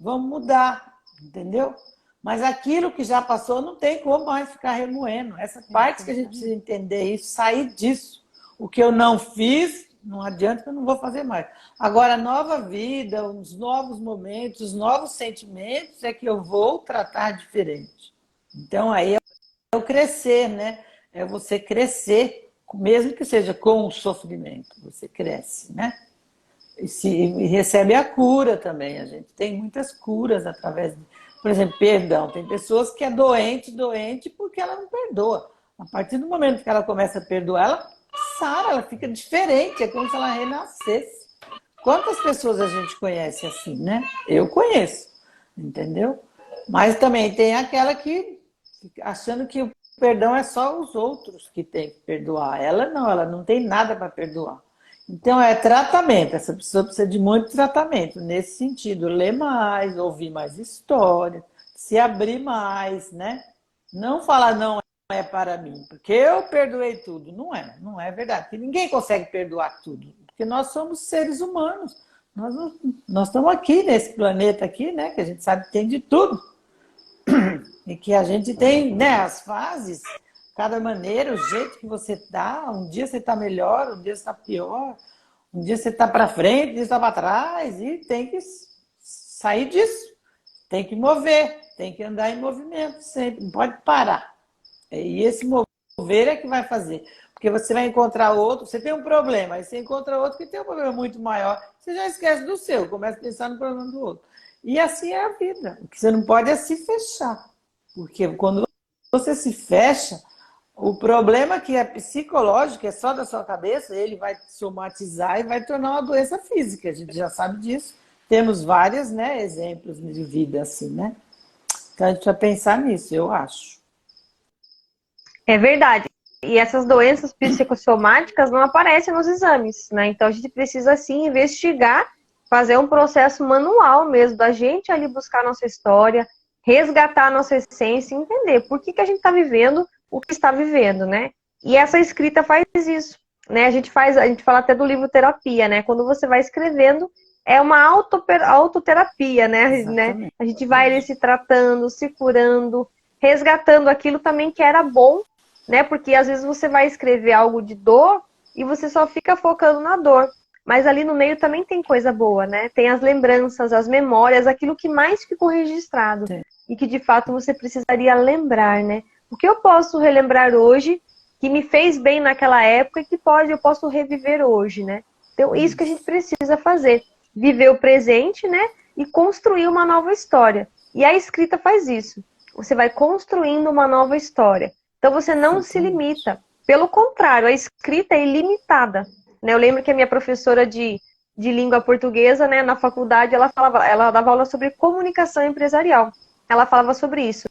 Vamos mudar, entendeu? Mas aquilo que já passou não tem como mais ficar remoendo. Essa parte que a gente precisa entender isso, sair disso. O que eu não fiz, não adianta que eu não vou fazer mais. Agora, a nova vida, os novos momentos, os novos sentimentos é que eu vou tratar diferente. Então, aí é o crescer, né? É você crescer, mesmo que seja com o sofrimento. Você cresce, né? E recebe a cura também. A gente tem muitas curas através de... Por exemplo, perdão. Tem pessoas que é doente porque ela não perdoa. A partir do momento que ela começa a perdoar, ela sara, ela fica diferente. É como se ela renascesse. Quantas pessoas a gente conhece assim, né? Eu conheço, entendeu? Mas também tem aquela que, achando que o perdão é só os outros que tem que perdoar. Ela não tem nada para perdoar. Então, é tratamento. Essa pessoa precisa de muito tratamento. Nesse sentido, ler mais, ouvir mais história, se abrir mais, né? Não falar não é para mim, porque eu perdoei tudo. Não é verdade. Porque ninguém consegue perdoar tudo. Porque nós somos seres humanos. Nós estamos aqui, nesse planeta aqui, né? Que a gente sabe que tem de tudo. E que a gente tem, né, as fases, cada maneira, o jeito que você tá. Um dia você está melhor, um dia você está pior, um dia você está para frente, um dia você está para trás, e tem que sair disso. Tem que mover, tem que andar em movimento sempre, não pode parar. E esse mover é que vai fazer. Porque você vai encontrar outro, você tem um problema, aí você encontra outro que tem um problema muito maior, você já esquece do seu, começa a pensar no problema do outro. E assim é a vida. O que você não pode é se fechar. Porque quando você se fecha, o problema que é psicológico, é só da sua cabeça, ele vai somatizar e vai tornar uma doença física. A gente já sabe disso. Temos vários, né, exemplos de vida assim, né? Então a gente vai pensar nisso, eu acho. É verdade. E essas doenças psicossomáticas não aparecem nos exames, né? Então a gente precisa, sim, investigar, fazer um processo manual mesmo, da gente ali buscar a nossa história, resgatar a nossa essência e entender por que a gente está vivendo o que está vivendo, né? E essa escrita faz isso. né? A gente fala até do livro terapia, né? Quando você vai escrevendo, é uma autoterapia, né? A gente vai ali se tratando, se curando, resgatando aquilo também que era bom, né? Porque às vezes você vai escrever algo de dor e você só fica focando na dor. Mas ali no meio também tem coisa boa, né? Tem as lembranças, as memórias, aquilo que mais ficou registrado. Sim. E que de fato você precisaria lembrar, né? O que eu posso relembrar hoje que me fez bem naquela época e que eu posso reviver hoje, né? Então, isso que a gente precisa fazer. Viver o presente, né? E construir uma nova história. E a escrita faz isso. Você vai construindo uma nova história. Então, você não se limita. Pelo contrário, a escrita é ilimitada. Né? Eu lembro que a minha professora de língua portuguesa, né, na faculdade, ela dava aula sobre comunicação empresarial. Ela falava sobre isso.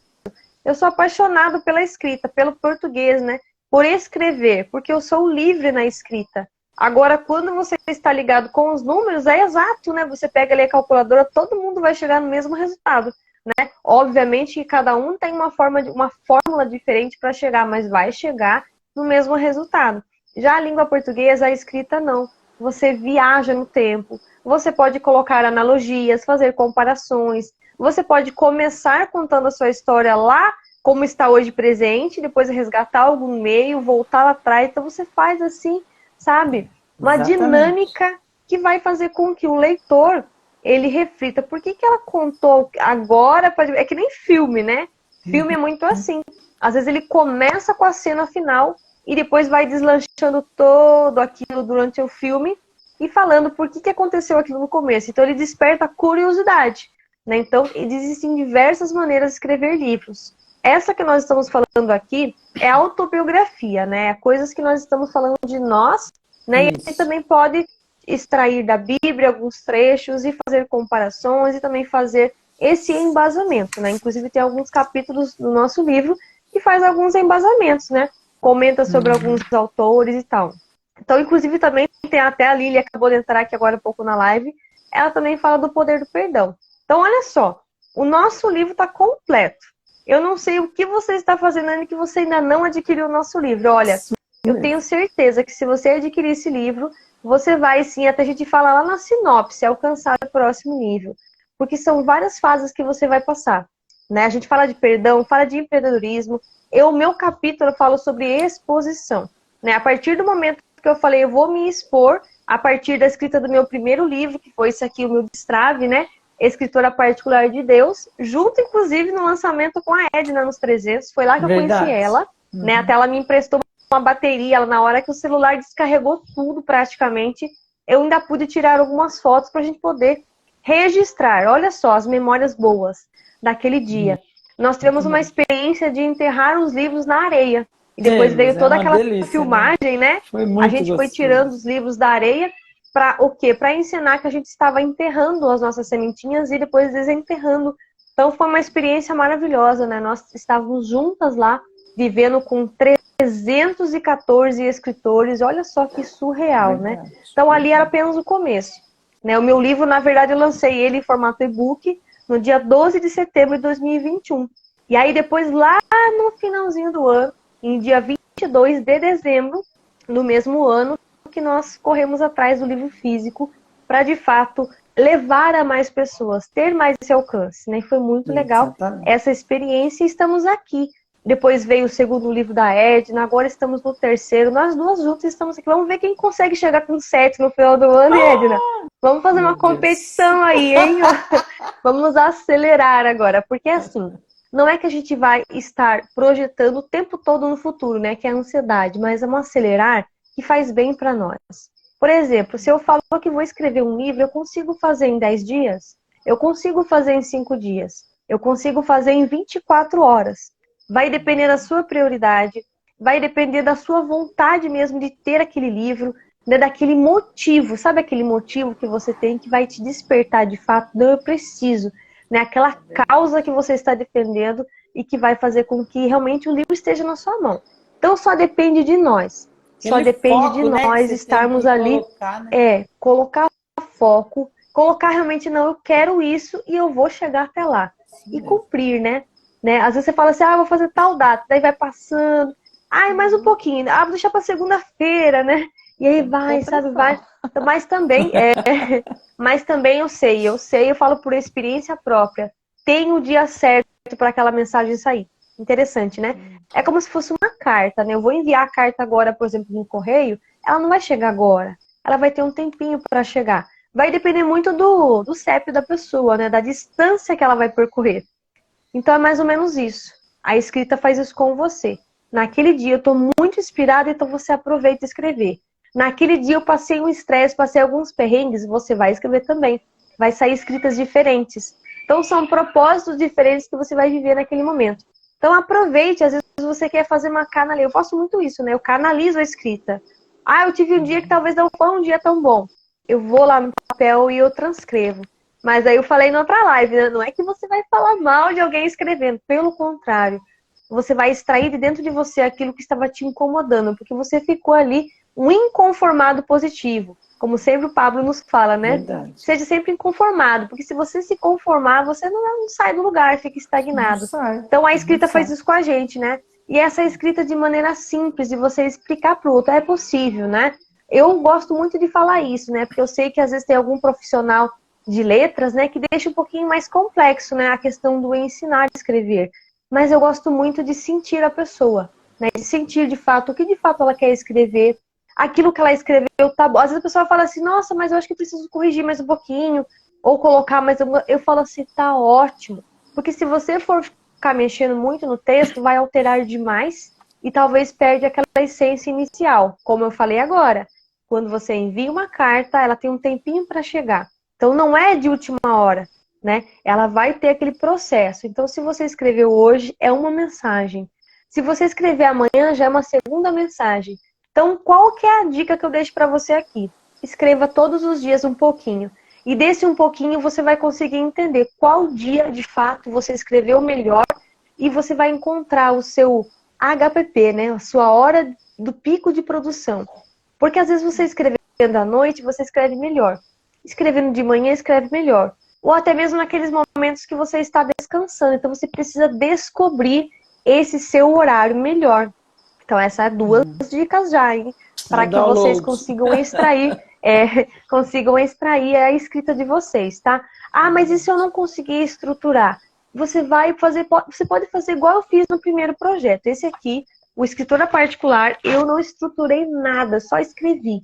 Eu sou apaixonado pela escrita, pelo português, né? Por escrever, porque eu sou livre na escrita. Agora, quando você está ligado com os números, é exato, né? Você pega ali a calculadora, todo mundo vai chegar no mesmo resultado, né? Obviamente que cada um tem uma fórmula diferente para chegar, mas vai chegar no mesmo resultado. Já a língua portuguesa, a escrita não. Você viaja no tempo, você pode colocar analogias, fazer comparações, você pode começar contando a sua história lá, como está hoje presente, depois resgatar algum meio, voltar lá atrás. Então você faz assim, sabe? Uma dinâmica que vai fazer com que o leitor, ele reflita. Por que ela contou agora? É que nem filme, né? Filme é muito assim. Às vezes ele começa com a cena final e depois vai deslanchando todo aquilo durante o filme e falando por que aconteceu aquilo no começo. Então ele desperta a curiosidade, né? Então existem diversas maneiras de escrever livros. Essa que nós estamos falando aqui é autobiografia, né? Coisas que nós estamos falando de nós, né? Isso. E a gente também pode extrair da Bíblia alguns trechos e fazer comparações e também fazer esse embasamento, né? Inclusive tem alguns capítulos do nosso livro que faz alguns embasamentos, né? Comenta sobre alguns autores e tal. Então, inclusive também tem até a Lília, acabou de entrar aqui agora um pouco na live, ela também fala do poder do perdão. Então, olha só, o nosso livro está completo. Eu não sei o que você está fazendo ainda que você ainda não adquiriu o nosso livro. Olha, eu tenho certeza que se você adquirir esse livro, você vai sim, até a gente fala lá na sinopse, alcançar o próximo nível. Porque são várias fases que você vai passar. Né? A gente fala de perdão, fala de empreendedorismo. O meu capítulo eu falo sobre exposição. Né? A partir do momento que eu falei, eu vou me expor, a partir da escrita do meu primeiro livro, que foi esse aqui, o meu Destrave, né? Escritora Particular de Deus, junto, inclusive, no lançamento com a Edna nos 300. Foi lá que eu conheci ela. Né? Até ela me emprestou uma bateria. Ela, na hora que o celular descarregou tudo, praticamente, eu ainda pude tirar algumas fotos para a gente poder registrar. Olha só, as memórias boas daquele dia. Nós tivemos uma experiência de enterrar os livros na areia. E depois veio toda aquela filmagem, né? A gente foi tirando os livros da areia. Para o quê? Para ensinar que a gente estava enterrando as nossas sementinhas e depois desenterrando. Então foi uma experiência maravilhosa, né? Nós estávamos juntas lá, vivendo com 314 escritores. Olha só que surreal, né? Então ali era apenas o começo. Né? O meu livro, na verdade, eu lancei ele em formato e-book no dia 12 de setembro de 2021. E aí depois, lá no finalzinho do ano, em dia 22 de dezembro, no mesmo ano, que nós corremos atrás do livro físico para, de fato, levar a mais pessoas, ter mais esse alcance. Né? Foi muito legal essa experiência e estamos aqui. Depois veio o segundo livro da Edna, agora estamos no terceiro. Nós duas juntas estamos aqui. Vamos ver quem consegue chegar com 7 no final do ano, Edna. Vamos fazer uma competição aí, hein? Vamos acelerar agora, porque assim, não é que a gente vai estar projetando o tempo todo no futuro, né? Que é a ansiedade, mas vamos acelerar que faz bem para nós. Por exemplo, se eu falo que vou escrever um livro, eu consigo fazer em 10 dias? Eu consigo fazer em 5 dias? Eu consigo fazer em 24 horas? Vai depender da sua prioridade, vai depender da sua vontade mesmo de ter aquele livro, né, daquele motivo, sabe aquele motivo que você tem que vai te despertar de fato, não, eu preciso, né, aquela causa que você está defendendo e que vai fazer com que realmente o livro esteja na sua mão. Então só depende de nós, só depende de nós estarmos ali, colocar foco, colocar realmente, não, eu quero isso e eu vou chegar até lá. E cumprir, né? Às vezes você fala assim, vou fazer tal data, daí vai passando, mais um pouquinho, vou deixar para segunda-feira, né? E aí vai, sabe, vai. Mas também, mas também eu sei, eu falo por experiência própria. Tem o dia certo para aquela mensagem sair. Interessante, né? É como se fosse uma carta, né? Eu vou enviar a carta agora, por exemplo, no correio, ela não vai chegar agora. Ela vai ter um tempinho para chegar. Vai depender muito do CEP da pessoa, né? Da distância que ela vai percorrer. Então é mais ou menos isso. A escrita faz isso com você. Naquele dia eu estou muito inspirada, então você aproveita e escrever. Naquele dia eu passei um estresse, passei alguns perrengues, você vai escrever também. Vai sair escritas diferentes. Então são propósitos diferentes que você vai viver naquele momento. Então aproveite, às vezes você quer fazer uma canalização. Eu faço muito isso, né? Eu canalizo a escrita. Ah, eu tive um dia que talvez não foi um dia tão bom. Eu vou lá no papel e eu transcrevo. Mas aí eu falei na outra live, né? Não é que você vai falar mal de alguém escrevendo. Pelo contrário. Você vai extrair de dentro de você aquilo que estava te incomodando. Porque você ficou ali um inconformado positivo. Como sempre o Pablo nos fala, né? Verdade. Seja sempre inconformado. Porque se você se conformar, você não sai do lugar, fica estagnado. Então a escrita faz isso com a gente, né? E essa escrita de maneira simples, de você explicar para o outro, é possível, né? Eu gosto muito de falar isso, né? Porque eu sei que às vezes tem algum profissional de letras, né, que deixa um pouquinho mais complexo, né, a questão do ensinar a escrever. Mas eu gosto muito de sentir a pessoa, né, de sentir de fato o que de fato ela quer escrever, aquilo que ela escreveu tá bom. Às vezes a pessoa fala assim, nossa, mas eu acho que preciso corrigir mais um pouquinho, ou colocar mais alguma... Eu falo assim, tá ótimo. Porque se você for ficar mexendo muito no texto, vai alterar demais e talvez perde aquela essência inicial. Como eu falei agora, quando você envia uma carta, ela tem um tempinho para chegar. Então não é de última hora, né? Ela vai ter aquele processo. Então se você escreveu hoje, é uma mensagem. Se você escrever amanhã, já é uma segunda mensagem. Então qual que é a dica que eu deixo para você aqui? Escreva todos os dias um pouquinho. E desse um pouquinho você vai conseguir entender qual dia de fato você escreveu melhor e você vai encontrar o seu HPP, né? A sua hora do pico de produção. Porque às vezes você escrevendo à noite, você escreve melhor. Escrevendo de manhã, escreve melhor. Ou até mesmo naqueles momentos que você está descansando. Então você precisa descobrir esse seu horário melhor. Então essas são duas dicas já, hein? Para que vocês consigam extrair, a escrita de vocês, tá? Ah, mas e se eu não conseguir estruturar? Você pode fazer igual eu fiz no primeiro projeto. Esse aqui, o Escritora Particular, eu não estruturei nada, só escrevi.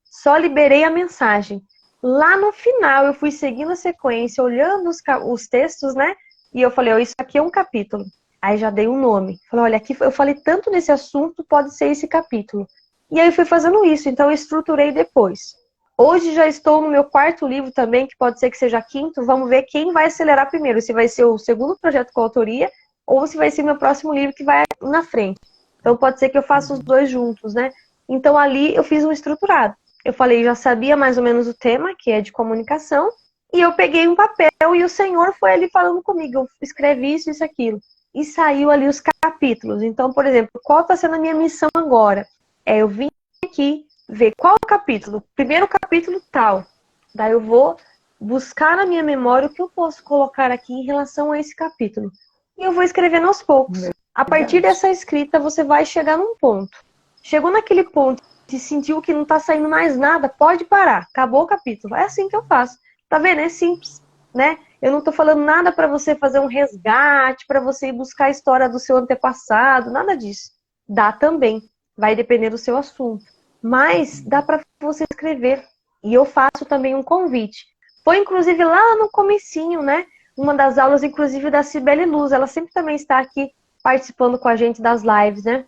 Só liberei a mensagem. Lá no final, eu fui seguindo a sequência, olhando os textos, né? E eu falei, isso aqui é um capítulo. Aí já dei um nome. Falei, olha, aqui eu falei tanto nesse assunto, pode ser esse capítulo. E aí eu fui fazendo isso, então eu estruturei depois. Hoje já estou no meu quarto livro também, que pode ser que seja quinto. Vamos ver quem vai acelerar primeiro. Se vai ser o segundo projeto com autoria, ou se vai ser meu próximo livro que vai na frente. Então pode ser que eu faça os dois juntos, né? Então ali eu fiz um estruturado. Eu falei, já sabia mais ou menos o tema, que é de comunicação, e eu peguei um papel e o Senhor foi ali falando comigo, eu escrevi isso, aquilo. E saiu ali os capítulos. Então, por exemplo, qual está sendo a minha missão agora? Eu vim aqui ver qual capítulo. Primeiro capítulo tal. Daí eu vou buscar na minha memória o que eu posso colocar aqui em relação a esse capítulo. E eu vou escrevendo aos poucos. A partir dessa escrita, você vai chegar num ponto. Chegou naquele ponto, se sentiu que não tá saindo mais nada, pode parar. Acabou o capítulo. É assim que eu faço. Tá vendo? É simples, né? Eu não tô falando nada para você fazer um resgate, para você ir buscar a história do seu antepassado, nada disso. Dá também. Vai depender do seu assunto. Mas dá para você escrever. E eu faço também um convite. Foi inclusive lá no comecinho, né? Uma das aulas, inclusive, da Cibele Luz. Ela sempre também está aqui participando com a gente das lives, né?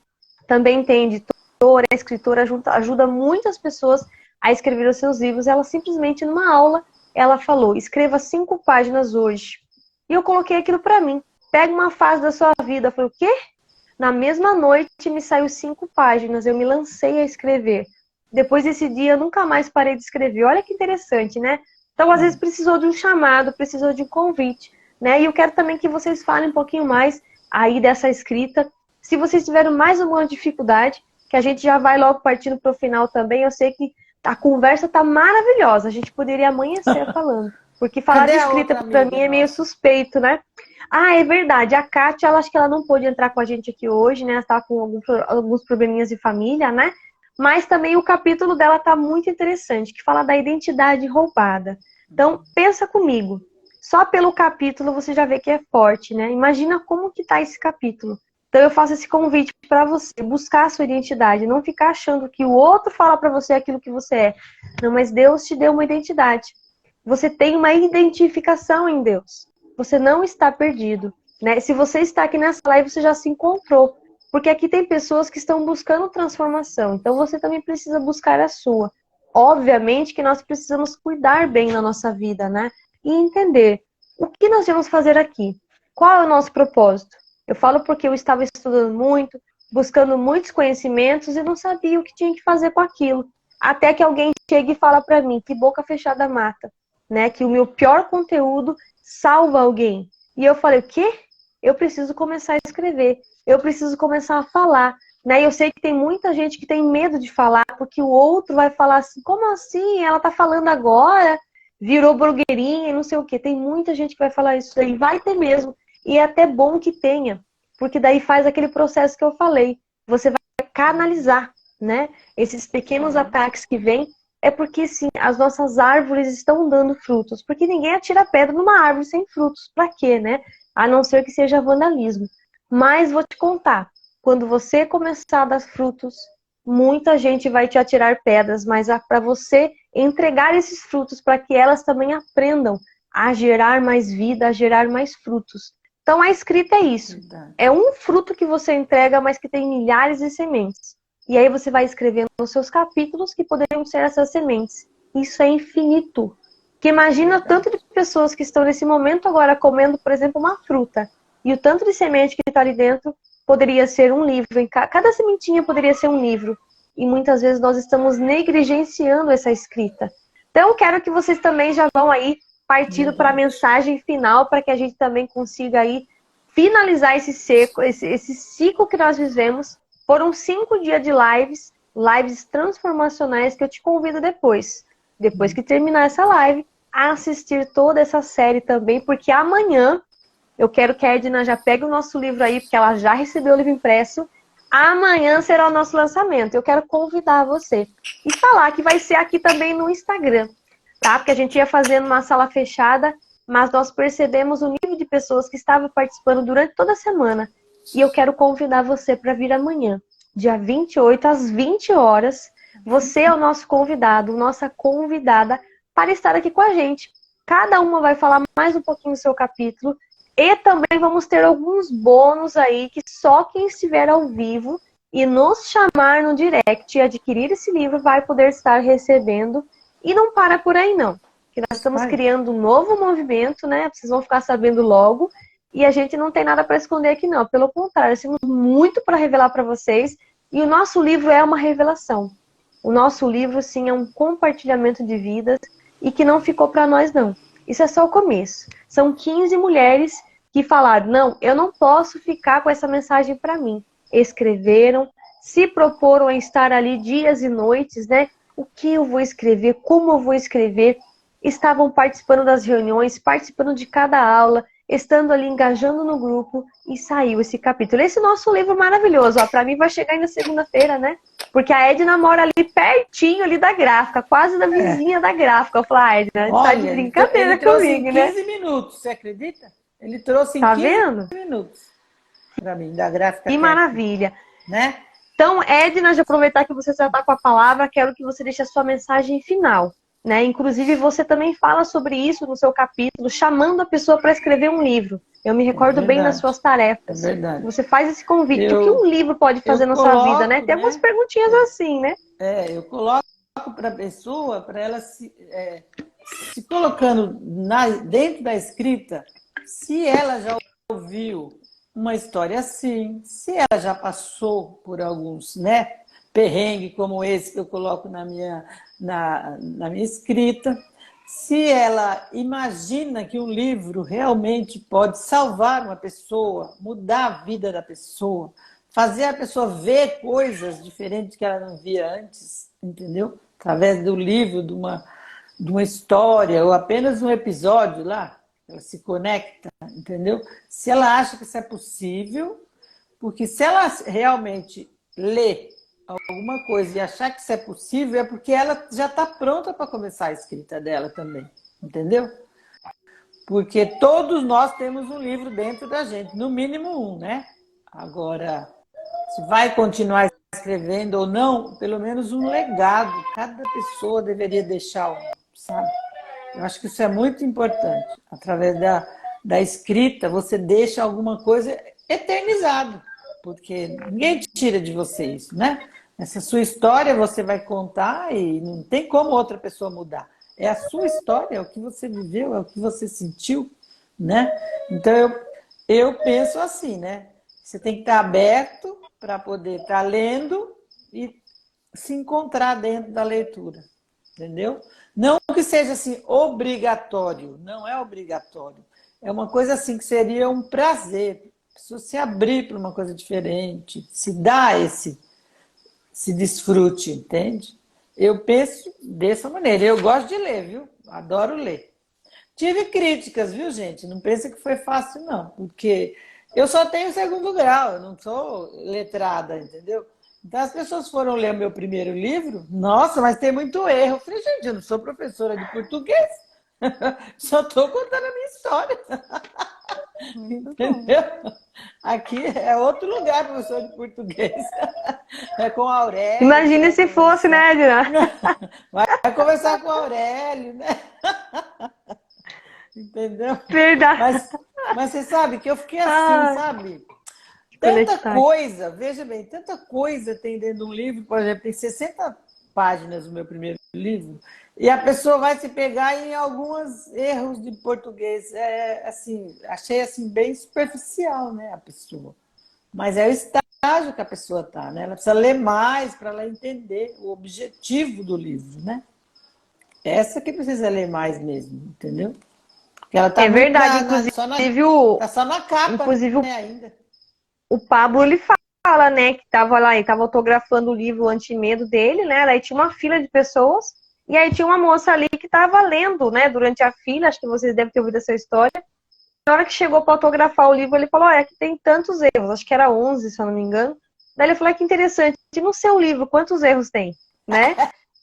Também tem editora, escritora, ajuda muitas pessoas a escrever os seus livros. Ela simplesmente, numa aula, ela falou, escreva 5 páginas hoje. E eu coloquei aquilo para mim. Pega uma fase da sua vida. Eu falei, o quê? Na mesma noite me saiu 5 páginas. Eu me lancei a escrever. Depois desse dia, eu nunca mais parei de escrever. Olha que interessante, né? Então, às vezes, precisou de um chamado, precisou de um convite, né? E eu quero também que vocês falem um pouquinho mais aí dessa escrita. Se vocês tiveram mais alguma dificuldade, que a gente já vai logo partindo para o final também. Eu sei que a conversa tá maravilhosa. A gente poderia amanhecer falando. Porque falar de escrita para mim é meio suspeito, né? Ah, é verdade. A Kátia, acho que ela não pôde entrar com a gente aqui hoje, né? Ela tá com alguns probleminhas de família, né? Mas também o capítulo dela tá muito interessante, que fala da identidade roubada. Então, pensa comigo. Só pelo capítulo você já vê que é forte, né? Imagina como que tá esse capítulo. Então eu faço esse convite para você buscar a sua identidade, não ficar achando que o outro fala para você aquilo que você é. Não, mas Deus te deu uma identidade. Você tem uma identificação em Deus. Você não está perdido, né? Se você está aqui nessa live, você já se encontrou. Porque aqui tem pessoas que estão buscando transformação. Então você também precisa buscar a sua. Obviamente que nós precisamos cuidar bem na nossa vida, né? E entender o que nós vamos fazer aqui. Qual é o nosso propósito? Eu falo porque eu estava estudando muito, buscando muitos conhecimentos e não sabia o que tinha que fazer com aquilo. Até que alguém chega e fala para mim que boca fechada mata, né? Que o meu pior conteúdo salva alguém. E eu falei, o quê? Eu preciso começar a escrever. Eu preciso começar a falar. Né? Eu sei que tem muita gente que tem medo de falar, porque o outro vai falar assim, como assim? Ela tá falando agora? Virou blogueirinha e não sei o quê. Tem muita gente que vai falar isso aí. Vai ter mesmo. E é até bom que tenha, porque daí faz aquele processo que eu falei. Você vai canalizar, né? Esses pequenos ataques que vêm, é porque sim, as nossas árvores estão dando frutos. Porque ninguém atira pedra numa árvore sem frutos. Pra quê, né? A não ser que seja vandalismo. Mas vou te contar, quando você começar a dar frutos, muita gente vai te atirar pedras, mas para você entregar esses frutos para que elas também aprendam a gerar mais vida, a gerar mais frutos. Então a escrita é isso. É um fruto que você entrega, mas que tem milhares de sementes. E aí você vai escrevendo os seus capítulos que poderiam ser essas sementes. Isso é infinito. Que imagina o tanto de pessoas que estão nesse momento agora comendo, por exemplo, uma fruta. E o tanto de semente que está ali dentro poderia ser um livro. Cada sementinha poderia ser um livro. E muitas vezes nós estamos negligenciando essa escrita. Então eu quero que vocês também já vão aí partindo para a mensagem final, para que a gente também consiga aí finalizar esse ciclo que nós vivemos. Foram 5 dias de lives transformacionais que eu te convido depois que terminar essa live, a assistir toda essa série também, porque amanhã eu quero que a Edna já pegue o nosso livro aí, porque ela já recebeu o livro impresso. Amanhã será o nosso lançamento. Eu quero convidar você. E falar que vai ser aqui também no Instagram, tá? Porque a gente ia fazendo uma sala fechada, mas nós percebemos o nível de pessoas que estavam participando durante toda a semana. E eu quero convidar você para vir amanhã, dia 28, às 20 horas. Você é o nosso convidado, nossa convidada, para estar aqui com a gente. Cada uma vai falar mais um pouquinho do seu capítulo. E também vamos ter alguns bônus aí que só quem estiver ao vivo e nos chamar no direct e adquirir esse livro vai poder estar recebendo. E não para por aí não, que nós estamos criando um novo movimento, né? Vocês vão ficar sabendo logo. E a gente não tem nada para esconder aqui não, pelo contrário, temos muito para revelar para vocês. E o nosso livro é uma revelação. O nosso livro, sim, é um compartilhamento de vidas e que não ficou para nós não. Isso é só o começo. São 15 mulheres que falaram, não, eu não posso ficar com essa mensagem para mim. Escreveram, se proporam a estar ali dias e noites, né? O que eu vou escrever, como eu vou escrever. Estavam participando das reuniões, participando de cada aula, estando ali engajando no grupo e saiu esse capítulo. Esse nosso livro maravilhoso, ó, para mim vai chegar aí na segunda-feira, né? Porque a Edna mora ali pertinho ali da gráfica, quase da vizinha da gráfica. Eu falei, Edna, tá de brincadeira comigo, né? 15 minutos, você acredita? Ele trouxe em tá 15 vendo? minutos para mim, da gráfica. Que maravilha. Né? Então, Edna, de aproveitar que você já está com a palavra, quero que você deixe a sua mensagem final. Né? Inclusive, você também fala sobre isso no seu capítulo, chamando a pessoa para escrever um livro. Eu me recordo bem das suas tarefas. É verdade. Você faz esse convite. O que um livro pode fazer na sua vida, né? Tem algumas perguntinhas assim, né? Eu coloco para a pessoa, para ela se colocando dentro da escrita, se ela já ouviu uma história assim, se ela já passou por alguns, né, perrengue como esse que eu coloco na minha escrita, se ela imagina que um livro realmente pode salvar uma pessoa, mudar a vida da pessoa, fazer a pessoa ver coisas diferentes que ela não via antes, entendeu? Através do livro, de uma história, ou apenas um episódio lá, ela se conecta, entendeu? Se ela acha que isso é possível, porque se ela realmente lê alguma coisa e achar que isso é possível, é porque ela já está pronta para começar a escrita dela também, entendeu? Porque todos nós temos um livro dentro da gente, no mínimo um, né? Agora, se vai continuar escrevendo ou não, pelo menos um legado. Cada pessoa deveria deixar um, sabe? Eu acho que isso é muito importante. Através da escrita, você deixa alguma coisa eternizado, porque ninguém tira de você isso, né? Essa sua história você vai contar e não tem como outra pessoa mudar. É a sua história, é o que você viveu, é o que você sentiu, né? Então, eu penso assim, né? Você tem que estar aberto para poder estar lendo e se encontrar dentro da leitura, entendeu? Não que seja assim obrigatório, não é obrigatório. É uma coisa assim que seria um prazer, a pessoa se abrir para uma coisa diferente, se dar esse desfrute, entende? Eu penso dessa maneira. Eu gosto de ler, viu? Adoro ler. Tive críticas, viu, gente? Não pensa que foi fácil, não. Porque eu só tenho segundo grau, eu não sou letrada, entendeu? Então as pessoas foram ler o meu primeiro livro. Nossa, mas tem muito erro. Eu falei, gente, eu não sou professora de português. Só estou contando a minha história. Entendeu? Aqui é outro lugar, professor de português. É com a Aurélio. Imagine se fosse, né, Edna? Vai conversar com a Aurélio, né? Entendeu? Verdade. Mas você sabe que eu fiquei assim, sabe? Tanta coisa, veja bem, tanta coisa tem dentro de um livro, por exemplo, tem 60 páginas no meu primeiro livro, e a pessoa vai se pegar em alguns erros de português. É, assim, achei assim, bem superficial, né, a pessoa. Mas é o estágio que a pessoa está, né? Ela precisa ler mais para ela entender o objetivo do livro, né? Essa que precisa ler mais mesmo, entendeu? Porque ela tá é verdade, inclusive tá só na capa, inclusive né, ainda. o Pablo, ele fala, né, que tava lá, ele tava autografando o livro Antimedo dele, né, aí tinha uma fila de pessoas, e aí tinha uma moça ali que tava lendo, né, durante a fila, acho que vocês devem ter ouvido essa história. Na hora que chegou para autografar o livro, ele falou, olha, aqui tem tantos erros, acho que era 11, se eu não me engano. Daí ele falou, que interessante, no seu livro, quantos erros tem, né?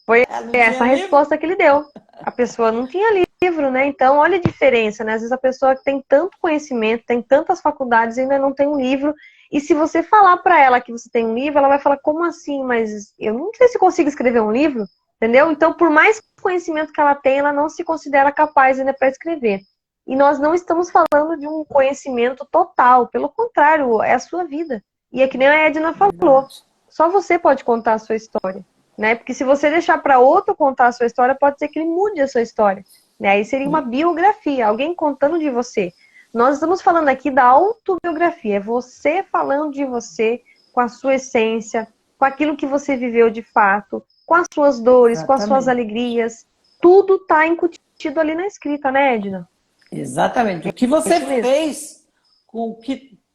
Foi essa a resposta que ele deu. A pessoa não tinha livro, né? Então, olha a diferença, né? Às vezes a pessoa tem tanto conhecimento, tem tantas faculdades e ainda não tem um livro. E se você falar para ela que você tem um livro, ela vai falar, como assim? Mas eu não sei se consigo escrever um livro, entendeu? Então, por mais conhecimento que ela tem, ela não se considera capaz ainda para escrever. E nós não estamos falando de um conhecimento total, pelo contrário, é a sua vida. E é que nem a Edna falou, só você pode contar a sua história, né? Porque se você deixar para outro contar a sua história, pode ser que ele mude a sua história, né? Aí seria uma biografia, alguém contando de você. Nós estamos falando aqui da autobiografia, é você falando de você, com a sua essência, com aquilo que você viveu de fato, com as suas dores, exatamente, com as suas alegrias. Tudo está incutido ali na escrita, né, Edna? Exatamente. O que você fez com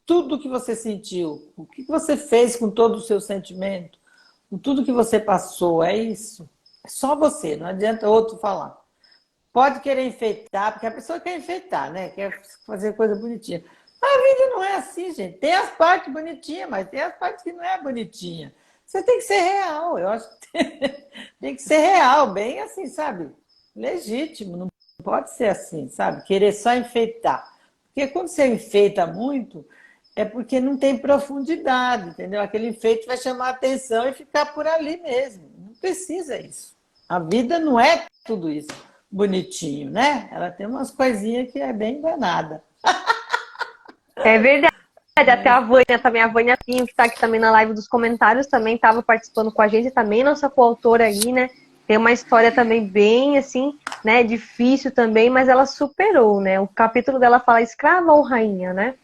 tudo que você sentiu, o que você fez com todo o seu sentimento, com tudo que você passou, é isso. É só você, não adianta outro falar. Pode querer enfeitar, porque a pessoa quer enfeitar, né? Quer fazer coisa bonitinha. A vida não é assim, gente. Tem as partes bonitinhas, mas tem as partes que não é bonitinha. Você tem que ser real, eu acho que tem que ser real, bem assim, sabe? Legítimo, não pode ser assim, sabe? Querer só enfeitar. Porque quando você enfeita muito, é porque não tem profundidade, entendeu? Aquele enfeite vai chamar a atenção e ficar por ali mesmo. Não precisa isso. A vida não é tudo isso bonitinho, né? Ela tem umas coisinhas que é bem danada. É verdade. Até a Vânia também, a Vânia Pinho, que está aqui também na live dos comentários, também estava participando com a gente, também nossa coautora aí, né? Tem uma história também bem, assim, né, difícil também, mas ela superou, né? O capítulo dela fala escrava ou rainha, né?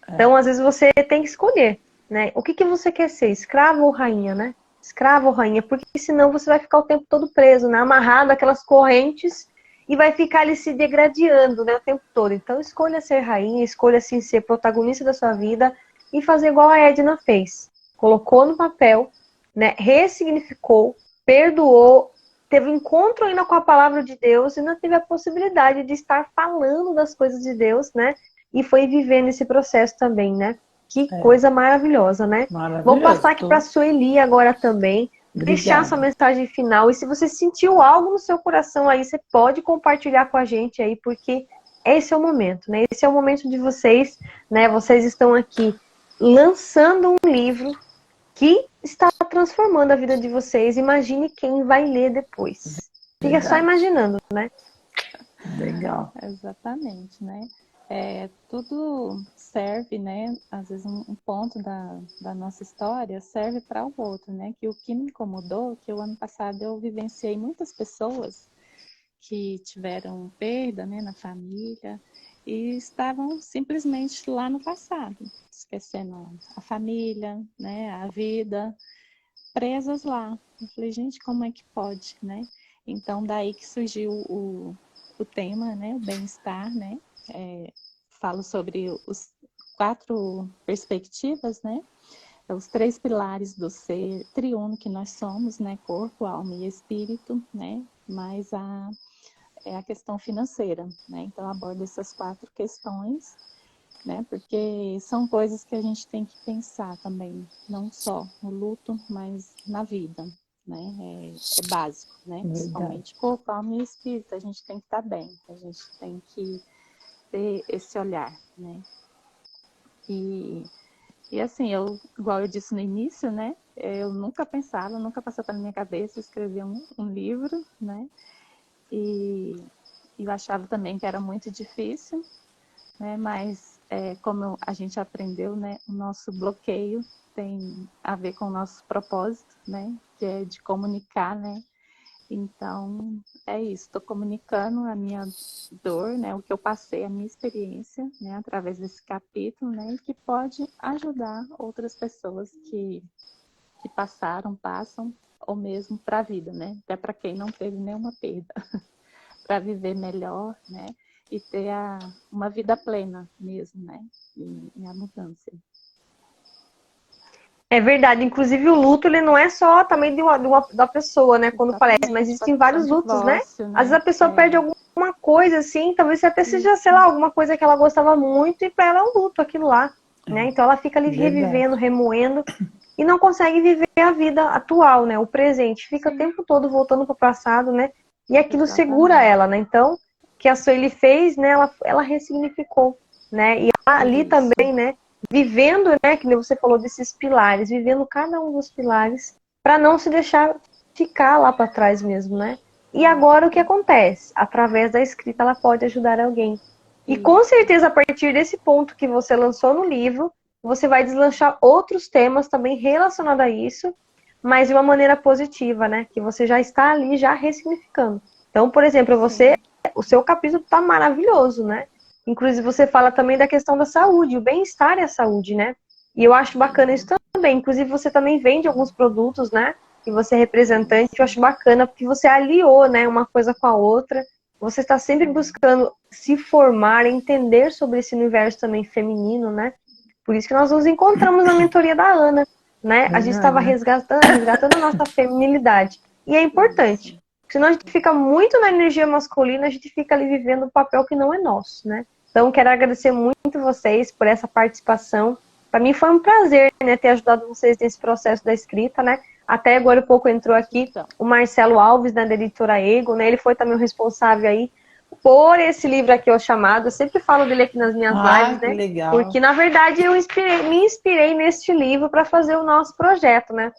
Então, às vezes, você tem que escolher, né? O que você quer ser, escrava ou rainha, né? Escrava ou rainha, porque senão você vai ficar o tempo todo preso, né? Amarrado àquelas correntes e vai ficar ali se degradando, né, o tempo todo. Então, escolha ser rainha, escolha, assim, ser protagonista da sua vida e fazer igual a Edna fez. Colocou no papel, né? Ressignificou, perdoou, teve um encontro ainda com a palavra de Deus e ainda teve a possibilidade de estar falando das coisas de Deus, né? E foi vivendo esse processo também, né? Que coisa maravilhosa, né? Vou passar aqui para a Sueli agora também, deixar sua mensagem final. E se você sentiu algo no seu coração aí, você pode compartilhar com a gente aí, porque esse é o momento, né? Esse é o momento de vocês, né? Vocês estão aqui lançando um livro que está transformando a vida de vocês. Imagine quem vai ler depois. Fica só imaginando, né? Legal. Exatamente, né? Tudo serve, né? Às vezes um ponto da nossa história serve para o outro, né? Que o que me incomodou, que o ano passado eu vivenciei muitas pessoas que tiveram perda, né, na família e estavam simplesmente lá no passado, esquecendo a família, né, a vida, presas lá. Eu falei, gente, como é que pode, né? Então, daí que surgiu o tema, né, o bem-estar, né? Falo sobre os 4 perspectivas, né? Os 3 pilares do ser triuno que nós somos, né? Corpo, alma e espírito, né? Mas a questão financeira, né? Então, abordo essas 4 questões, né? Porque são coisas que a gente tem que pensar também, não só no luto, mas na vida, né? É básico, né? Principalmente corpo, alma e espírito, a gente tem que estar bem, a gente tem que ter esse olhar, né? E assim, igual eu disse no início, né? Eu nunca pensava, nunca passou pela minha cabeça escrever um livro, né? E eu achava também que era muito difícil, né? Mas como a gente aprendeu, né? O nosso bloqueio tem a ver com o nosso propósito, né? Que é de comunicar, né? Então, é isso. Estou comunicando a minha dor, né? O que eu passei, a minha experiência, né? Através desse capítulo, né? E que pode ajudar outras pessoas que passam, ou mesmo para a vida, né? Até para quem não teve nenhuma perda. Para viver melhor, né? E ter uma vida plena mesmo, né? Em abundância. É verdade, inclusive o luto, ele não é só também da pessoa, né, quando falece, mas existem vários lutos, né? Às vezes a pessoa perde alguma coisa, assim, talvez até seja, sei lá, alguma coisa que ela gostava muito e para ela é um luto aquilo lá, né? Então ela fica ali revivendo, remoendo e não consegue viver a vida atual, né? O presente, fica o tempo todo voltando para o passado, né? E aquilo segura ela, né? Então, o que a Sueli fez, né, ela ressignificou, né? E ali também, né, vivendo, né, que você falou desses pilares, vivendo cada um dos pilares para não se deixar ficar lá para trás mesmo, né? E agora o que acontece? Através da escrita ela pode ajudar alguém. E com certeza a partir desse ponto que você lançou no livro, você vai deslanchar outros temas também relacionados a isso, mas de uma maneira positiva, né? Que você já está ali já ressignificando. Então, por exemplo, o seu capítulo está maravilhoso, né? Inclusive, você fala também da questão da saúde, o bem-estar e a saúde, né? E eu acho bacana isso também. Inclusive, você também vende alguns produtos, né? E você é representante, eu acho bacana, porque você aliou, né, uma coisa com a outra. Você está sempre buscando se formar, entender sobre esse universo também feminino, né? Por isso que nós nos encontramos na mentoria da Ana, né? A gente estava resgatando a nossa feminilidade. E é importante. Senão a gente fica muito na energia masculina, a gente fica ali vivendo um papel que não é nosso, né? Então, quero agradecer muito vocês por essa participação. Para mim foi um prazer, né, ter ajudado vocês nesse processo da escrita, né? Até agora há pouco entrou aqui o Marcelo Alves, né, da editora Ego, né? Ele foi também o responsável aí por esse livro aqui, o chamado. Eu sempre falo dele aqui nas minhas lives, né? Legal. Porque, na verdade, eu me inspirei neste livro para fazer o nosso projeto, né?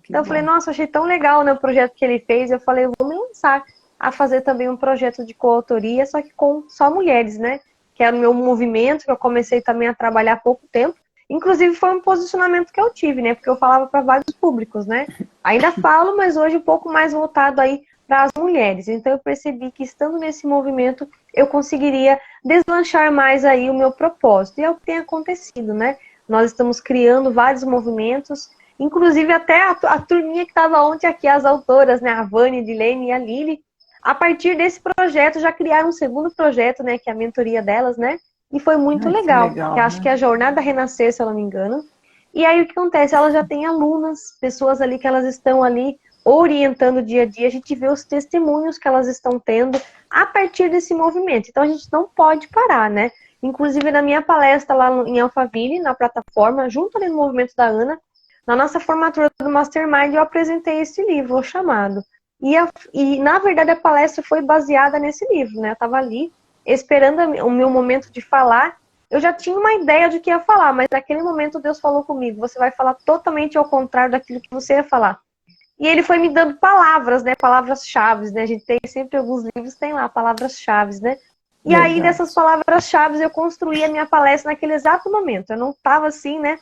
Então eu falei, nossa, achei tão legal, né, o projeto que ele fez. Eu falei, eu vou me lançar a fazer também um projeto de coautoria, só que com só mulheres, né? Que era o meu movimento, que eu comecei também a trabalhar há pouco tempo. Inclusive foi um posicionamento que eu tive, né? Porque eu falava para vários públicos, né? Ainda falo, mas hoje um pouco mais voltado aí para as mulheres. Então eu percebi que estando nesse movimento, eu conseguiria deslanchar mais aí o meu propósito. E é o que tem acontecido, né? Nós estamos criando vários movimentos, inclusive até a turminha que estava ontem aqui, as autoras, né? A Vânia, a Dilene e a Lili. A partir desse projeto, já criaram um segundo projeto, né? Que é a mentoria delas, né? E foi muito legal, que acho que é a Jornada Renascer, se eu não me engano. E aí o que acontece? Elas já têm alunas, pessoas ali que elas estão ali orientando o dia a dia. A gente vê os testemunhos que elas estão tendo a partir desse movimento. Então a gente não pode parar, né? Inclusive, na minha palestra lá em Alphaville, na plataforma, junto ali no movimento da Ana, na nossa formatura do Mastermind, eu apresentei esse livro, O Chamado. E na verdade, a palestra foi baseada nesse livro, né? Eu estava ali, esperando o meu momento de falar. Eu já tinha uma ideia de que ia falar, mas naquele momento Deus falou comigo, você vai falar totalmente ao contrário daquilo que você ia falar. E ele foi me dando palavras, né? Palavras-chave, né? A gente tem sempre alguns livros, tem lá palavras-chave, né? E aí, dessas palavras-chave, eu construí a minha palestra naquele exato momento. Eu não estava assim, né?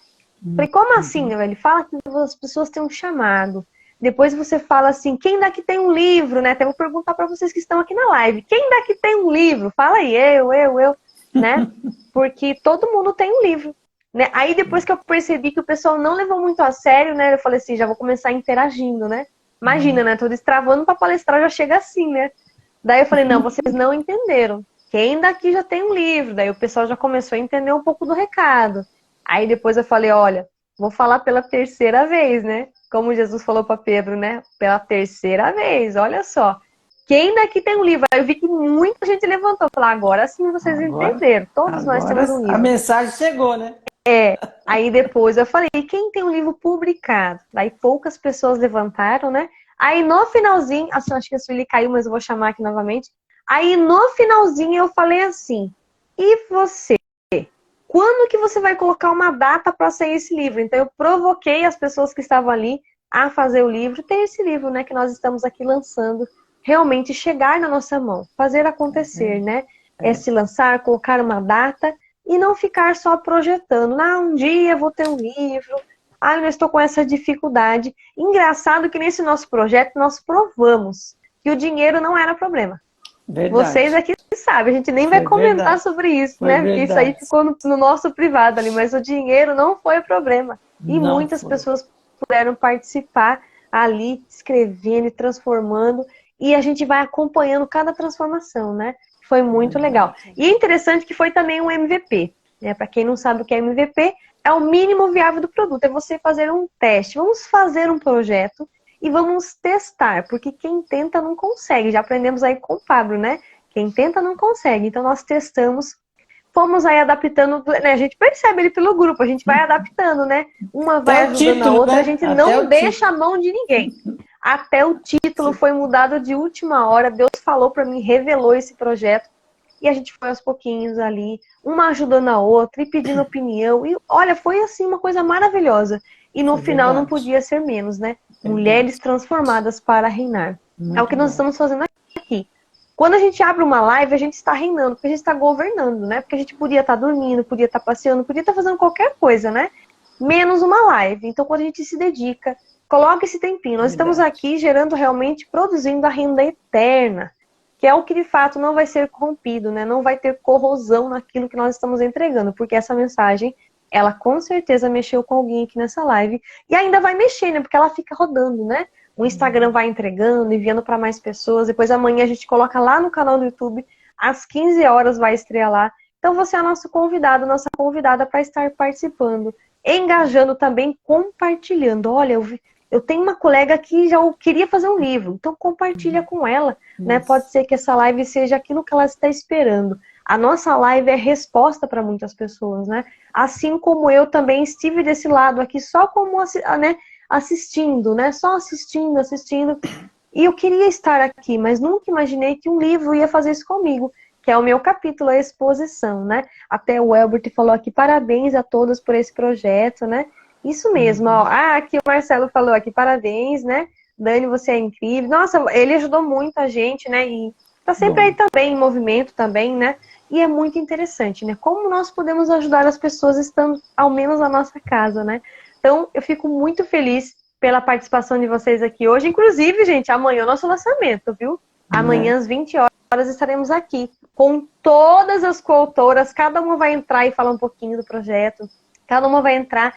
Falei, como assim? Ele fala que as pessoas têm um chamado. Depois você fala assim, quem daqui tem um livro, né? Até vou perguntar para vocês que estão aqui na live. Quem daqui tem um livro? Fala aí, eu, né? Porque todo mundo tem um livro. Né? Aí depois que eu percebi que o pessoal não levou muito a sério, né? Eu falei assim, já vou começar interagindo, né? Imagina, né? Tô destravando para palestrar, já chega assim, né? Daí eu falei, não, vocês não entenderam. Quem daqui já tem um livro? Daí o pessoal já começou a entender um pouco do recado. Aí depois eu falei, olha, vou falar pela terceira vez, né? Como Jesus falou para Pedro, né? Pela terceira vez, olha só. Quem daqui tem um livro? Aí eu vi que muita gente levantou. Falei, agora sim vocês entenderam. Todos nós temos um livro. A mensagem chegou, né? Aí depois eu falei, quem tem um livro publicado? Daí poucas pessoas levantaram, né? Aí no finalzinho, assim, acho que a Sueli caiu, mas eu vou chamar aqui novamente. Aí no finalzinho eu falei assim, e você? Quando que você vai colocar uma data para sair esse livro? Então eu provoquei as pessoas que estavam ali a fazer o livro. Tem esse livro, né, que nós estamos aqui lançando, realmente chegar na nossa mão, fazer acontecer, né? É se lançar, colocar uma data e não ficar só projetando. Um dia eu vou ter um livro. Eu estou com essa dificuldade. Engraçado que nesse nosso projeto nós provamos que o dinheiro não era problema. Verdade. Vocês aqui sabem, a gente nem vai comentar sobre isso, né? Porque isso aí ficou no nosso privado ali, mas o dinheiro não foi o problema. E muitas pessoas puderam participar ali, escrevendo e transformando, e a gente vai acompanhando cada transformação, né? Foi muito legal. E é interessante que foi também um MVP, né? Para quem não sabe o que é MVP, é o mínimo viável do produto, é você fazer um teste. Vamos fazer um projeto e vamos testar, porque quem tenta não consegue. Já aprendemos aí com o Pablo, né? Quem tenta não consegue. Então nós testamos, fomos aí adaptando, né? A gente percebe ele pelo grupo, a gente vai adaptando, né? Uma vai ajudando a outra, né? A gente não deixa a mão de ninguém. Até o título foi mudado de última hora, Deus falou para mim, revelou esse projeto, e a gente foi aos pouquinhos ali, uma ajudando a outra, e pedindo opinião, e olha, foi assim uma coisa maravilhosa. E no final não podia ser menos, né? Mulheres transformadas para reinar. É o que nós estamos fazendo aqui. Quando a gente abre uma live, a gente está reinando, porque a gente está governando, né? Porque a gente podia estar dormindo, podia estar passeando, podia estar fazendo qualquer coisa, né? Menos uma live. Então, quando a gente se dedica, coloca esse tempinho. Nós estamos aqui gerando realmente, produzindo a renda eterna, que é o que de fato não vai ser corrompido, né? Não vai ter corrosão naquilo que nós estamos entregando, porque essa mensagem, ela com certeza mexeu com alguém aqui nessa live, e ainda vai mexer, né? Porque ela fica rodando, né? O Instagram vai entregando, enviando para mais pessoas. Depois amanhã a gente coloca lá no canal do YouTube, às 15 horas vai estrear lá. Então você é nosso convidado, nossa convidada para estar participando, engajando também, compartilhando. Olha, eu tenho uma colega que já queria fazer um livro, então compartilha com ela, né? Pode ser que essa live seja aquilo que ela está esperando. A nossa live é resposta para muitas pessoas, né? Assim como eu também estive desse lado aqui só como, né, assistindo, né? Só assistindo. E eu queria estar aqui, mas nunca imaginei que um livro ia fazer isso comigo, que é o meu capítulo, a exposição, né? Até o Elbert falou aqui, parabéns a todos por esse projeto, né? Isso mesmo, ó. Aqui o Marcelo falou aqui, parabéns, né? Dani, você é incrível. Nossa, ele ajudou muita gente, né? E tá sempre aí também, em movimento também, né? E é muito interessante, né? Como nós podemos ajudar as pessoas estando, ao menos, na nossa casa, né? Então, eu fico muito feliz pela participação de vocês aqui hoje. Inclusive, gente, amanhã é o nosso lançamento, viu? Amanhã, às 20 horas, estaremos aqui com todas as coautoras. Cada uma vai entrar e falar um pouquinho do projeto. Cada uma vai entrar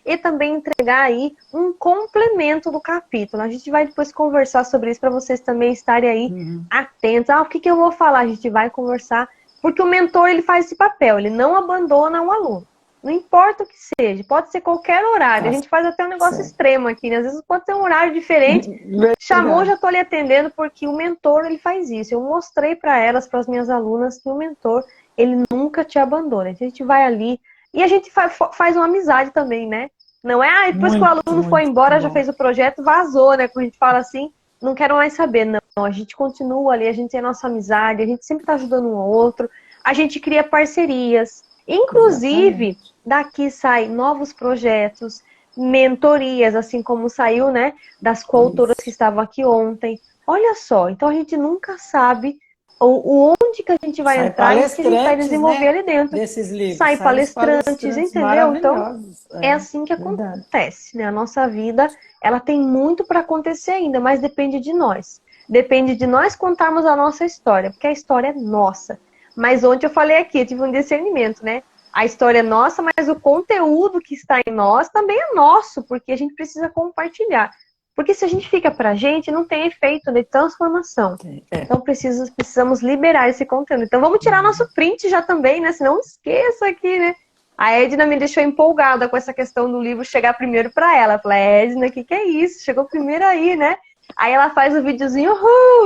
e também entregar aí um complemento do capítulo. A gente vai depois conversar sobre isso para vocês também estarem aí atentos. O que eu vou falar? A gente vai conversar, porque o mentor, ele faz esse papel, ele não abandona um aluno. Não importa o que seja, pode ser qualquer horário. A gente faz até um negócio extremo aqui, né? Às vezes pode ter um horário diferente. Chamou, já estou lhe atendendo, porque o mentor, ele faz isso. Eu mostrei para elas, para as minhas alunas, que o mentor, ele nunca te abandona. Então, a gente vai ali e a gente faz uma amizade também, né? Não é, depois que o aluno foi embora, já fez o projeto, vazou, né? Quando a gente fala assim, não quero mais saber. Não, a gente continua ali, a gente tem a nossa amizade, a gente sempre tá ajudando um ao outro, a gente cria parcerias. Inclusive, daqui saem novos projetos, mentorias, assim como saiu, né? Das coautoras que estavam aqui ontem. Olha só, então a gente nunca sabe onde que a gente vai entrar e o que a gente vai desenvolver, né, ali dentro. Desses livros. Sai palestrantes, entendeu? Então, é assim que acontece, né? A nossa vida, ela tem muito para acontecer ainda, mas depende de nós. Depende de nós contarmos a nossa história, porque a história é nossa. Mas ontem eu falei aqui, eu tive um discernimento, né? A história é nossa, mas o conteúdo que está em nós também é nosso, porque a gente precisa compartilhar. Porque se a gente fica pra gente, não tem efeito de transformação. Então precisamos liberar esse conteúdo. Então vamos tirar nosso print já também, né? Senão esqueça aqui, né? A Edna me deixou empolgada com essa questão do livro chegar primeiro pra ela. Eu falei, Edna, o que é isso? Chegou primeiro aí, né? Aí ela faz o videozinho,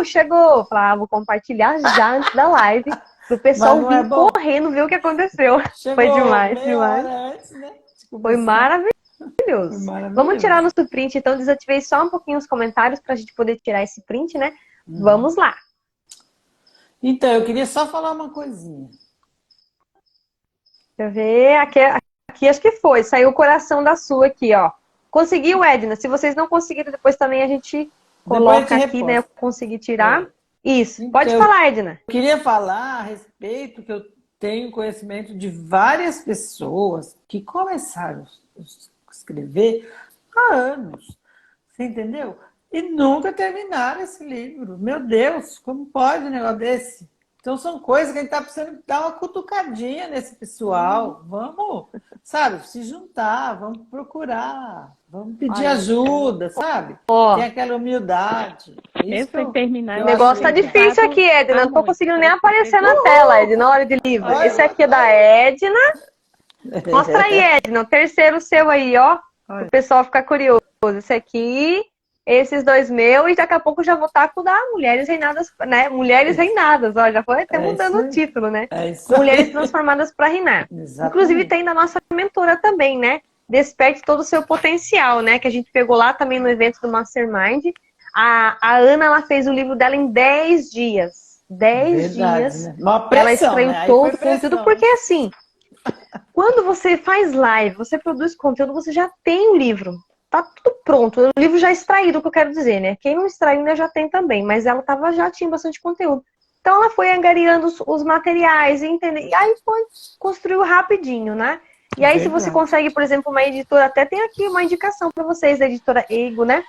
chegou. Eu falei, vou compartilhar já antes da live, pro pessoal vir correndo ver o que aconteceu. Foi demais, demais. Antes, né? Foi maravilhoso. Vamos tirar nosso print, então desativei só um pouquinho os comentários pra gente poder tirar esse print, né? Vamos lá. Então, eu queria só falar uma coisinha. Deixa eu ver, aqui acho que foi, saiu o coração da sua aqui, ó. Conseguiu, Edna? Se vocês não conseguiram, depois também a gente coloca aqui, né? Eu consegui tirar. Isso, então, pode falar, Edna. Eu queria falar a respeito que eu tenho conhecimento de várias pessoas que começaram a escrever há anos, você entendeu? E nunca terminaram esse livro. Meu Deus, como pode um negócio desse? Então são coisas que a gente está precisando dar uma cutucadinha nesse pessoal. Vamos, sabe, se juntar, vamos procurar, vamos pedir ajuda, sabe? Tem aquela humildade. Isso foi terminar. O negócio tá difícil aqui, Edna. Não tô conseguindo nem aparecer na tela, Edna, na hora de livro. Esse aqui é da Edna. Mostra aí, Edna, o terceiro seu aí, ó. O pessoal ficar curioso. Esse aqui, esses dois meus, e daqui a pouco já vou estar com o da Mulheres Reinadas, né? Mulheres Reinadas, ó, já foi até mudando o título, né? Mulheres Transformadas para Reinar. Exatamente. Inclusive tem da nossa mentora também, né? Desperte todo o seu potencial, né? Que a gente pegou lá também no evento do Mastermind. A Ana, ela fez o livro dela em 10 dias. 10 dias. Né? Ela extraiu todo o conteúdo, porque assim, quando você faz live, você produz conteúdo, você já tem o livro. Tá tudo pronto. O livro já extraído, o que eu quero dizer, né? Quem não extraiu ainda já tem também, mas ela já tinha bastante conteúdo. Então ela foi angariando os materiais, e aí construiu rapidinho, né? E aí se você consegue, por exemplo, uma editora, até tem aqui uma indicação para vocês da editora Ego, né?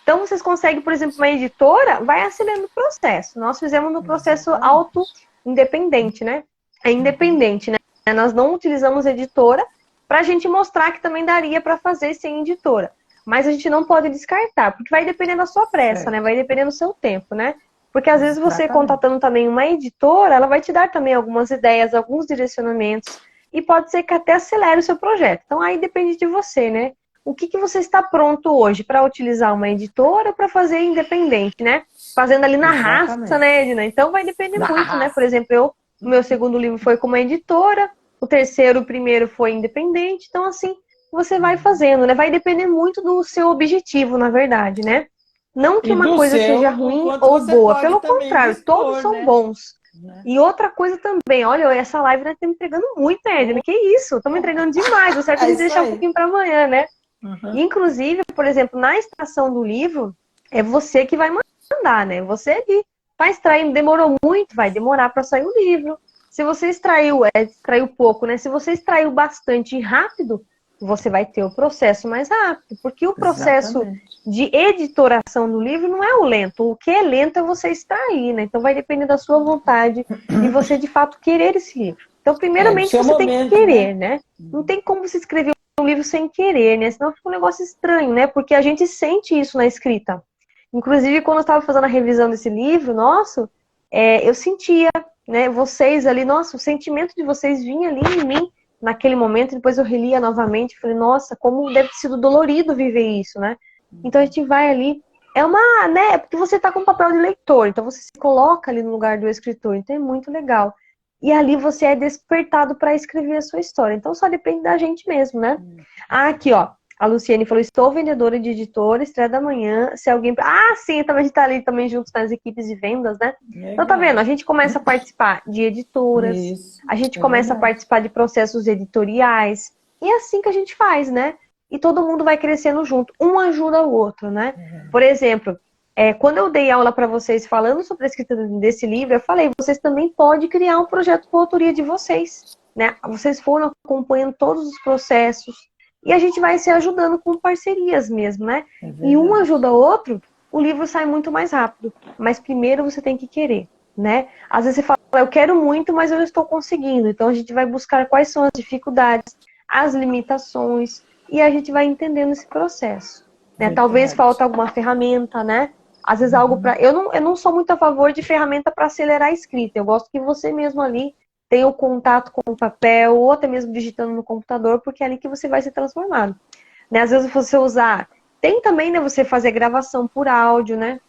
Então vocês conseguem, por exemplo, uma editora, vai acelerando o processo. Nós fizemos no processo auto-independente, né? É independente, né? Nós não utilizamos editora para a gente mostrar que também daria para fazer sem editora. Mas a gente não pode descartar, porque vai depender da sua pressa, né? Vai depender do seu tempo, né? Porque às vezes você contatando também uma editora, ela vai te dar também algumas ideias, alguns direcionamentos, e pode ser que até acelere o seu projeto. Então aí depende de você, né? O que você está pronto hoje para utilizar uma editora ou para fazer independente, né? Fazendo ali na raça, né, Edna? Então vai depender muito, né? Por exemplo, o meu segundo livro foi com uma editora, o primeiro foi independente, então assim, você vai fazendo, né? Vai depender muito do seu objetivo, na verdade, né? Não que uma coisa seja ruim ou boa, pelo contrário, todos são bons. E outra coisa também, olha, essa live nós estamos entregando muito, né, Edna? Que isso? Estamos entregando demais, o certo é deixar um pouquinho para amanhã, né? Inclusive, por exemplo, na extração do livro, é você que vai mandar, né? Você que vai extraindo, demorou muito, vai demorar para sair o livro. Se você extraiu pouco, né? Se você extraiu bastante rápido, você vai ter o processo mais rápido. Porque o processo de editoração do livro não é o lento. O que é lento é você extrair, né? Então vai depender da sua vontade e você, de fato, querer esse livro. Então, primeiramente, você tem que querer, né? Não tem como você escrever um livro sem querer, né? Senão fica um negócio estranho, né? Porque a gente sente isso na escrita. Inclusive, quando eu estava fazendo a revisão desse livro, nosso, eu sentia, né? Vocês ali, nossa, o sentimento de vocês vinha ali em mim naquele momento. Depois eu relia novamente e falei, nossa, como deve ter sido dolorido viver isso, né? Então a gente vai ali, né? Porque você tá com papel de leitor, então você se coloca ali no lugar do escritor, então é muito legal. e ali você é despertado para escrever a sua história. Então só depende da gente mesmo, né? Ah, aqui, ó. A Luciane falou, estou vendedora de editora, estreia da manhã, se alguém... Ah, sim, então a gente tá ali também juntos nas equipes de vendas, né? Legal. Então tá vendo, a gente começa a participar de editoras, Isso, a gente começa a participar de processos editoriais, e é assim que a gente faz, né? E todo mundo vai crescendo junto, um ajuda o outro, né? Por exemplo, quando eu dei aula para vocês falando sobre a escrita desse livro, eu falei, vocês também podem criar um projeto com autoria de vocês, né? Vocês foram acompanhando todos os processos, e a gente vai se ajudando com parcerias mesmo, né? E um ajuda o outro, o livro sai muito mais rápido. Mas primeiro você tem que querer, né? Às vezes você fala, eu quero muito, mas eu não estou conseguindo. Então a gente vai buscar quais são as dificuldades, as limitações, e a gente vai entendendo esse processo. Né? Talvez falta alguma ferramenta, né? Às vezes algo para... Eu não sou muito a favor de ferramenta para acelerar a escrita. Eu gosto que você mesmo ali tenha o contato com o papel, ou até mesmo digitando no computador, porque é ali que você vai ser transformado. Né? Às vezes você usar... Tem também, né, você fazer gravação por áudio, né?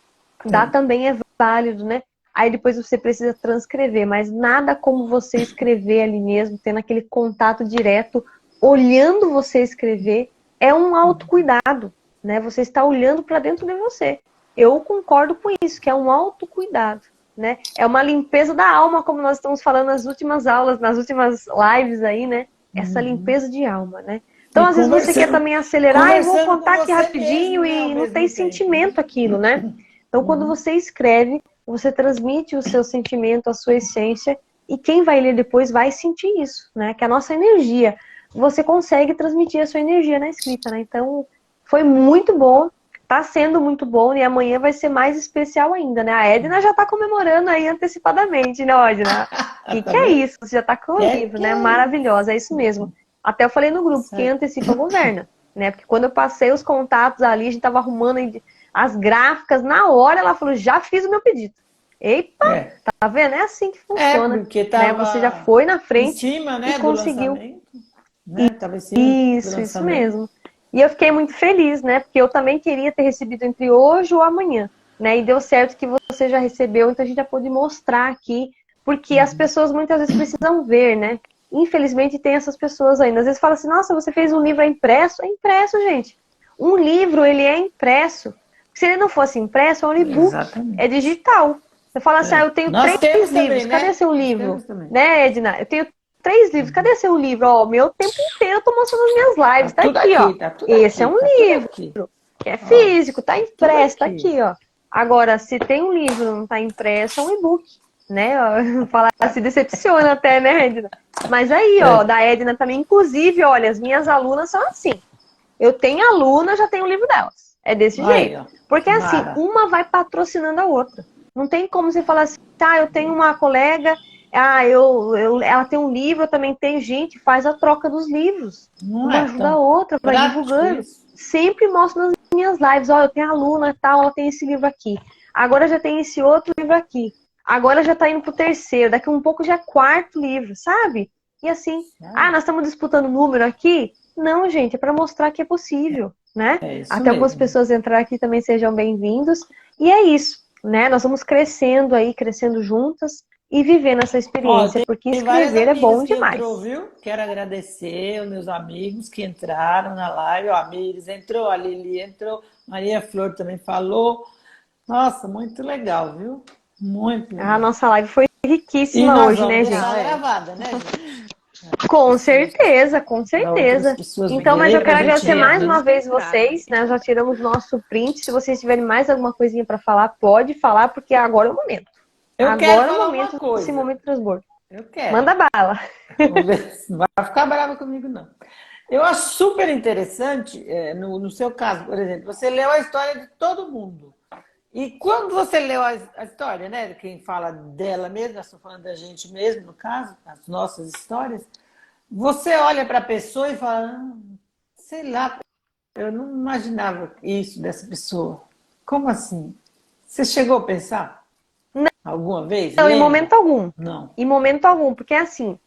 Dá também, é válido, né? Aí depois você precisa transcrever, mas nada como você escrever ali mesmo, tendo aquele contato direto, olhando você escrever, é um autocuidado, né? Você está olhando para dentro de você. Eu concordo com isso, que é um autocuidado. Né? É uma limpeza da alma, como nós estamos falando nas últimas aulas, nas últimas lives aí, né? Essa limpeza de alma, né? Então, às vezes você quer também acelerar, eu vou contar aqui rapidinho mesmo, né, e não tem sentimento aquilo, né? Então, quando você escreve, você transmite o seu sentimento, a sua essência, e quem vai ler depois vai sentir isso, né? Que é a nossa energia. Você consegue transmitir a sua energia na escrita, né? Então, foi muito bom. Tá sendo muito bom e amanhã vai ser mais especial ainda, né? A Edna já tá comemorando aí antecipadamente, né, Edna? Que é isso? Você já tá com o livro, né? Maravilhosa, é isso mesmo. Até eu falei no grupo, quem antecipa governa, né? Porque quando eu passei os contatos ali, a gente tava arrumando as gráficas, na hora ela falou, já fiz o meu pedido. Eita, tá vendo? É assim que funciona. Porque tava né? Você já foi na frente em cima, né, e conseguiu. Né? Tava em cima Isso mesmo. E eu fiquei muito feliz, né? Porque eu também queria ter recebido entre hoje ou amanhã, né? E deu certo que você já recebeu, então a gente já pôde mostrar aqui, porque as pessoas muitas vezes precisam ver, né? Infelizmente tem essas pessoas ainda. Às vezes fala assim, nossa, você fez um livro impresso? É impresso, gente. Um livro, ele é impresso. Se ele não fosse impresso, é um e-book. É digital. Você fala assim, eu tenho 3 livros, também, né? Cadê seu livro? Né, Edna? Eu tenho 3 livros. Cadê seu livro? Ó, meu tempo inteiro eu tô mostrando as minhas lives. Tá aqui, ó. Esse é um livro. Que é físico, tá impresso, tá aqui, ó. Agora, se tem um livro e não tá impresso, é um e-book. Né? Falar se decepciona até, né, Edna? Mas aí, ó, da Edna também, inclusive, olha, as minhas alunas são assim. Eu tenho aluna, já tenho o livro delas. É desse jeito. Porque assim, uma vai patrocinando a outra. Não tem como você falar assim, tá, eu tenho uma colega, ela tem um livro, eu também tenho, gente, faz a troca dos livros. Uma ajuda a outra, vai divulgando. Sempre mostro nas minhas lives, ó, eu tenho aluna tal, ela tem esse livro aqui. Agora já tem esse outro livro aqui. Agora já tá indo pro 3º, daqui um pouco já é 4º livro, sabe? E assim, nós estamos disputando número aqui? Não, gente, é para mostrar que é possível, né? Até algumas pessoas entrar aqui também sejam bem-vindos. E é isso, né? Nós vamos crescendo aí, crescendo juntas e vivendo essa experiência, porque escrever é bom demais. Entrou, viu? Quero agradecer aos meus amigos que entraram na live. Ó, a Miris entrou, a Lili entrou, Maria Flor também falou. Nossa, muito legal, viu? Muito legal. A nossa live foi riquíssima hoje, né, gente? Gravada, né, Com certeza, com certeza. Então, mas eu quero agradecer mais uma vez vocês, né? Já tiramos nosso print. Se vocês tiverem mais alguma coisinha para falar, pode falar, porque agora é o momento. Agora é o momento desse momento de transbordo. Eu quero. Manda bala. Não vai ficar brava comigo, não. Eu acho super interessante, no seu caso, por exemplo, você leu a história de todo mundo. E quando você leu a história, né? Quem fala dela mesmo, nós estamos falando da gente mesmo, no caso, as nossas histórias, você olha para a pessoa e fala, sei lá, eu não imaginava isso dessa pessoa. Como assim? Você chegou a pensar? Não. Alguma vez? Não, em momento algum. Não. Em momento algum, porque assim,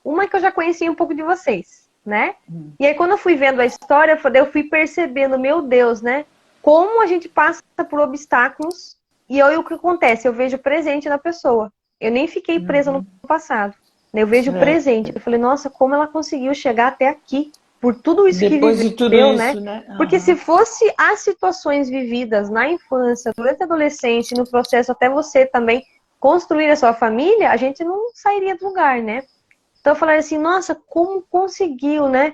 uma que eu já conhecia um pouco de vocês, né? E aí quando eu fui vendo a história, eu fui percebendo, meu Deus, né? Como a gente passa por obstáculos e aí o que acontece? Eu vejo presente na pessoa. Eu nem fiquei presa no passado. Eu vejo o Certo. presente. Eu falei, nossa, como ela conseguiu chegar até aqui, por tudo isso que Depois de tudo viveu, né? isso, né? Porque se Aham. fosse as situações vividas na infância, durante a adolescência, no processo até você também construir a sua família, a gente não sairia do lugar, né? Então eu falei assim, nossa, como conseguiu, né?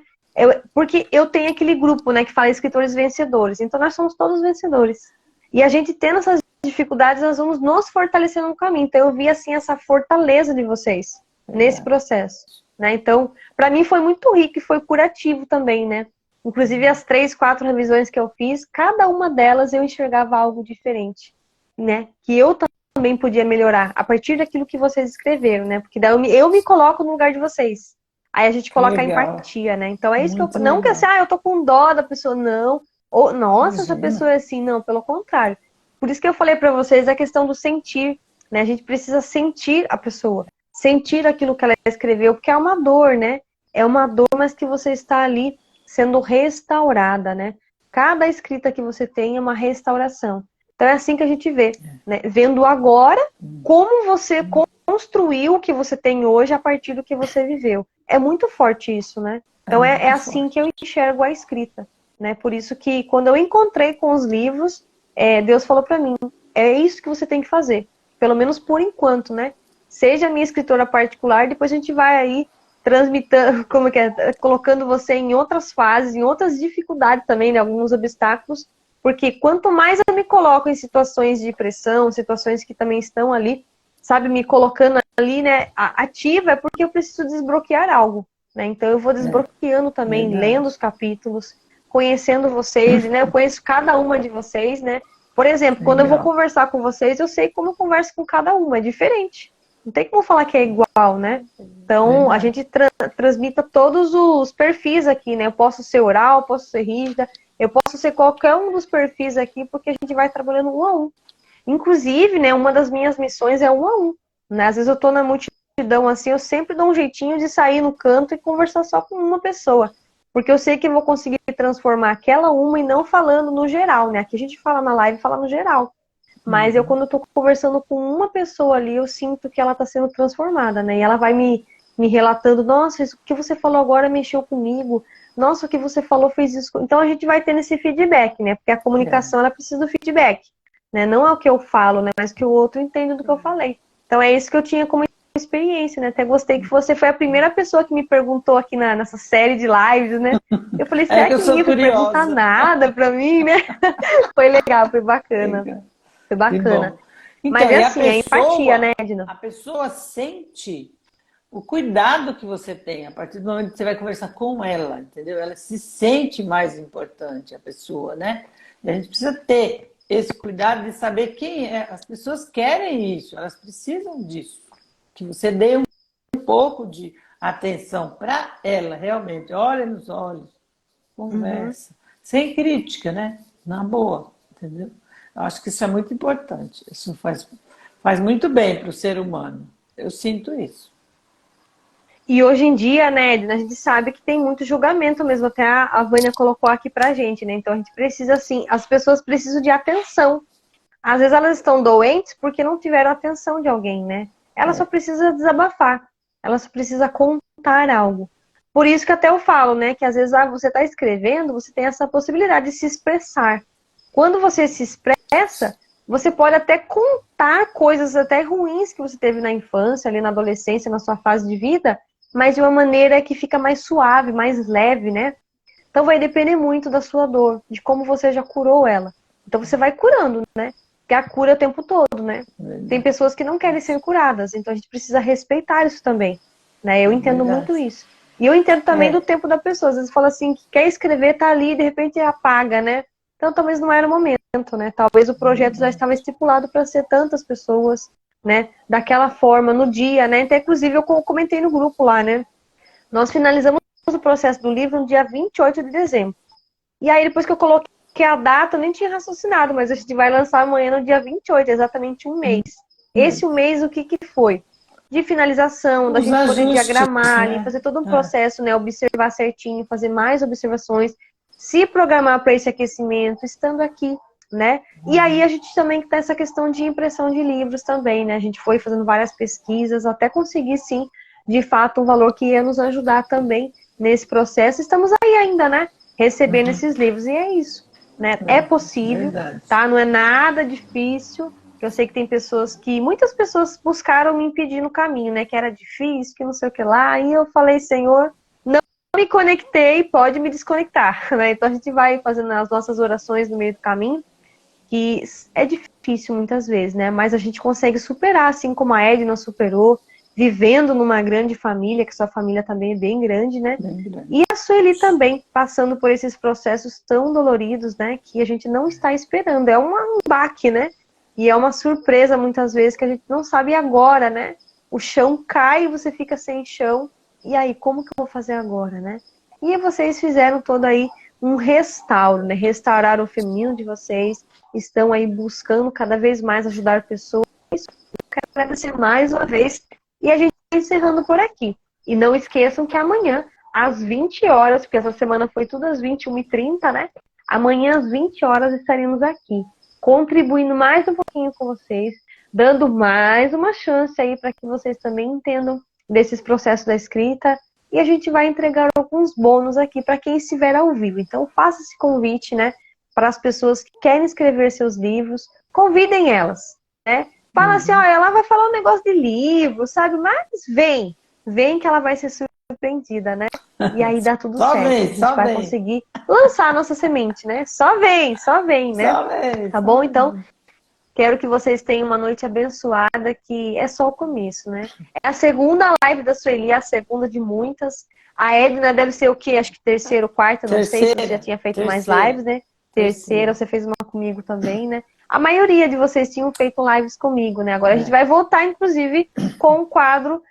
Porque eu tenho aquele grupo, né, que fala escritores vencedores. Então nós somos todos vencedores. E a gente tendo essas dificuldades, nós vamos nos fortalecendo no caminho. Então eu vi assim essa fortaleza de vocês nesse Verdade. processo, né? Então, para mim foi muito rico e foi curativo também, né? Inclusive as 3, 4 revisões que eu fiz, cada uma delas eu enxergava algo diferente, né? Que eu também podia melhorar a partir daquilo que vocês escreveram, né? Porque daí eu me coloco no lugar de vocês. Aí a gente Que coloca a legal. empatia, né? Então é isso que eu. Muito Não que assim, legal. eu tô com dó da pessoa, não. Ou, nossa, essa Imagina. pessoa é assim, não, pelo contrário. Por isso que eu falei pra vocês a questão do sentir, né? A gente precisa sentir a pessoa, sentir aquilo que ela escreveu, porque é uma dor, né? É uma dor, mas que você está ali sendo restaurada, né? Cada escrita que você tem é uma restauração. Então é assim que a gente vê, né? Vendo agora como você construiu o que você tem hoje a partir do que você viveu. É muito forte isso, né? É Então é muito assim que eu forte. enxergo a escrita, né? Por isso que quando eu encontrei com os livros, Deus falou para mim, é isso que você tem que fazer, pelo menos por enquanto, né? Seja minha escritora particular, depois a gente vai aí transmitando, como que é, colocando você em outras fases, em outras dificuldades também, né? Alguns obstáculos, porque quanto mais eu me coloco em situações de pressão, situações que também estão ali, sabe, me colocando ali, né, ativa, é porque eu preciso desbloquear algo, né? Então eu vou É, desbloqueando também, lendo verdade. os capítulos, conhecendo vocês, né? Eu conheço cada uma de vocês, né? Por exemplo, quando eu vou Legal. conversar com vocês, eu sei como eu converso com cada uma, é diferente. Não tem como falar que é igual, né? Então, a Verdade. gente transmita todos os perfis aqui, né? Eu posso ser oral, posso ser rígida, eu posso ser qualquer um dos perfis aqui, porque a gente vai trabalhando um a um. Inclusive, né, uma das minhas missões é um a um, né? Às vezes eu tô na multidão assim, eu sempre dou um jeitinho de sair no canto e conversar só com uma pessoa. Porque eu sei que eu vou conseguir transformar aquela uma e não falando no geral, né? Aqui a gente fala na live, fala no geral. Mas eu, Uhum. quando eu tô conversando com uma pessoa ali, eu sinto que ela tá sendo transformada, né? E ela vai me relatando, nossa, isso que você falou agora mexeu comigo. Nossa, o que você falou fez isso. Então a gente vai tendo esse feedback, né? Porque a É, comunicação, ela precisa do feedback, né? Não é o que eu falo, né? Mas que o outro entenda do que eu falei. Então é isso que eu tinha como experiência, né? Até gostei que você foi a primeira pessoa que me perguntou aqui nessa série de lives, né? Eu falei, é será que eu que sou ninguém foi perguntar curiosa. nada pra mim, né? Foi legal, foi bacana. Legal. Foi Que bacana. bom. Mas Então, é e assim, é empatia, né, Edna? a pessoa sente o cuidado que você tem a partir do momento que você vai conversar com ela, entendeu? Ela se sente mais importante, a pessoa, né? E a gente precisa ter esse cuidado de saber quem é. As pessoas querem isso, elas precisam disso. Que você dê um pouco de atenção para ela, realmente. Olha nos olhos, Uhum. conversa. Sem crítica, né? Na boa, entendeu? Eu acho que isso é muito importante. Isso faz muito bem para o ser humano. Eu sinto isso. E hoje em dia, né, Edna, a gente sabe que tem muito julgamento mesmo, até a Vânia colocou aqui pra gente, né? Então a gente precisa, assim, as pessoas precisam de atenção. Às vezes elas estão doentes porque não tiveram atenção de alguém, né? Ela só É, precisa desabafar, ela só precisa contar algo. Por isso que até eu falo, né, que às vezes você está escrevendo, você tem essa possibilidade de se expressar. Quando você se expressa, você pode até contar coisas até ruins que você teve na infância, ali na adolescência, na sua fase de vida, mas de uma maneira que fica mais suave, mais leve, né? Então vai depender muito da sua dor, de como você já curou ela. Então você vai curando, né? Porque a cura é o tempo todo, né? Tem verdade. pessoas que não querem ser curadas, então a gente precisa respeitar isso também, né? Eu É entendo muito verdade. isso. E eu entendo também do É, tempo da pessoa. Às vezes fala assim, que quer escrever, tá ali, e de repente apaga, né? Então talvez não era o momento, né? Talvez o projeto já estava estipulado para ser tantas pessoas, né? Daquela forma, no dia, né? Então, inclusive, eu comentei no grupo lá, né? Nós finalizamos o processo do livro no dia 28 de dezembro. E aí, depois que eu coloquei a data, eu nem tinha raciocinado, mas a gente vai lançar amanhã no dia 28, exatamente um mês. Esse um mês, o que que foi? De finalização, da os gente poder ajustes, diagramar ali, né? fazer todo um É, processo, né? Observar certinho, fazer mais observações, se programar para esse aquecimento, estando aqui, né? E aí a gente também tem essa questão de impressão de livros também, né? A gente foi fazendo várias pesquisas até conseguir, sim, de fato, um valor que ia nos ajudar também nesse processo. Estamos aí ainda, né? Recebendo esses livros. E é isso, né? É possível, Verdade. tá? Não é nada difícil. Eu sei que tem muitas pessoas buscaram me impedir no caminho, né? Que era difícil, que não sei o que lá. E eu falei, Senhor, não me conectei, pode me desconectar, né? Então a gente vai fazendo as nossas orações no meio do caminho, que é difícil muitas vezes, né? Mas a gente consegue superar, assim como a Edna superou, vivendo numa grande família, que sua família também é bem grande, né? Bem grande. E a Sueli também, passando por esses processos tão doloridos, né? Que a gente não está esperando. É um baque, né? E é uma surpresa, muitas vezes, que a gente não sabe agora, né? O chão cai e você fica sem chão. E aí, como que eu vou fazer agora, né? E vocês fizeram todo aí um restauro, né? Restauraram o feminino de vocês. Estão aí buscando cada vez mais ajudar pessoas. Eu quero agradecer mais uma vez. E a gente vai encerrando por aqui. E não esqueçam que amanhã, às 20 horas, porque essa semana foi tudo às 21h30, né? Amanhã, às 20 horas, estaremos aqui, contribuindo mais um pouquinho com vocês, dando mais uma chance aí para que vocês também entendam desses processos da escrita. E a gente vai entregar alguns bônus aqui para quem estiver ao vivo. Então, faça esse convite, né? Para as pessoas que querem escrever seus livros, convidem elas, né? Fala assim, ó, ela vai falar um negócio de livro, sabe? Mas vem que ela vai ser surpreendida, né? E aí dá tudo Só certo. vem, A gente só vai vem. conseguir lançar a nossa semente, né? Só vem, né? Só vem, Tá só bom? vem. Então, quero que vocês tenham uma noite abençoada, que é só o começo, né? É a segunda live da Sueli, a segunda de muitas. A Edna deve ser o quê? Acho que terceiro, quarta, não sei se você já tinha feito mais lives, né? Terceira, você fez uma comigo também, né? A maioria de vocês tinham feito lives comigo, né? Agora a gente vai voltar, inclusive, com o quadro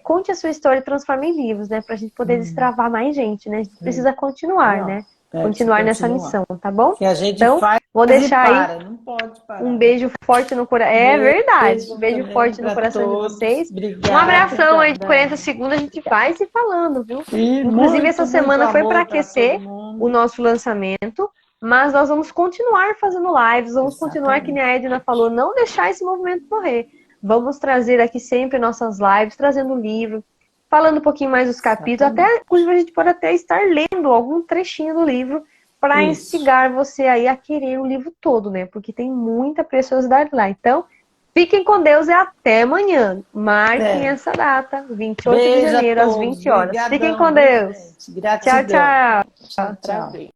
Conte a sua história e transforme em livros, né? Pra gente poder destravar mais gente, né? A gente precisa continuar, né? Continuar nessa missão, tá bom? Que a gente então, faz vou deixar aí não pode parar. um beijo forte no coração. É verdade. Um beijo também forte no pra coração todos. de vocês. Obrigada. Um abração aí de 40 segundos. A gente vai se falando, viu? E Inclusive, essa semana foi para amor aquecer o nosso lançamento. Mas nós vamos continuar fazendo lives. Vamos continuar, que nem a Edna falou, não deixar esse movimento morrer. Vamos trazer aqui sempre nossas lives, trazendo livro, falando um pouquinho mais dos capítulos. Até, inclusive, a gente pode até estar lendo algum trechinho do livro para instigar você aí a querer o livro todo, né? Porque tem muita preciosidade lá. Então, fiquem com Deus e até amanhã. Marquem essa data, 28 de janeiro, às 20 horas. Obrigadão, Fiquem com Deus. Gratidão. Tchau, tchau. Tchau, tchau.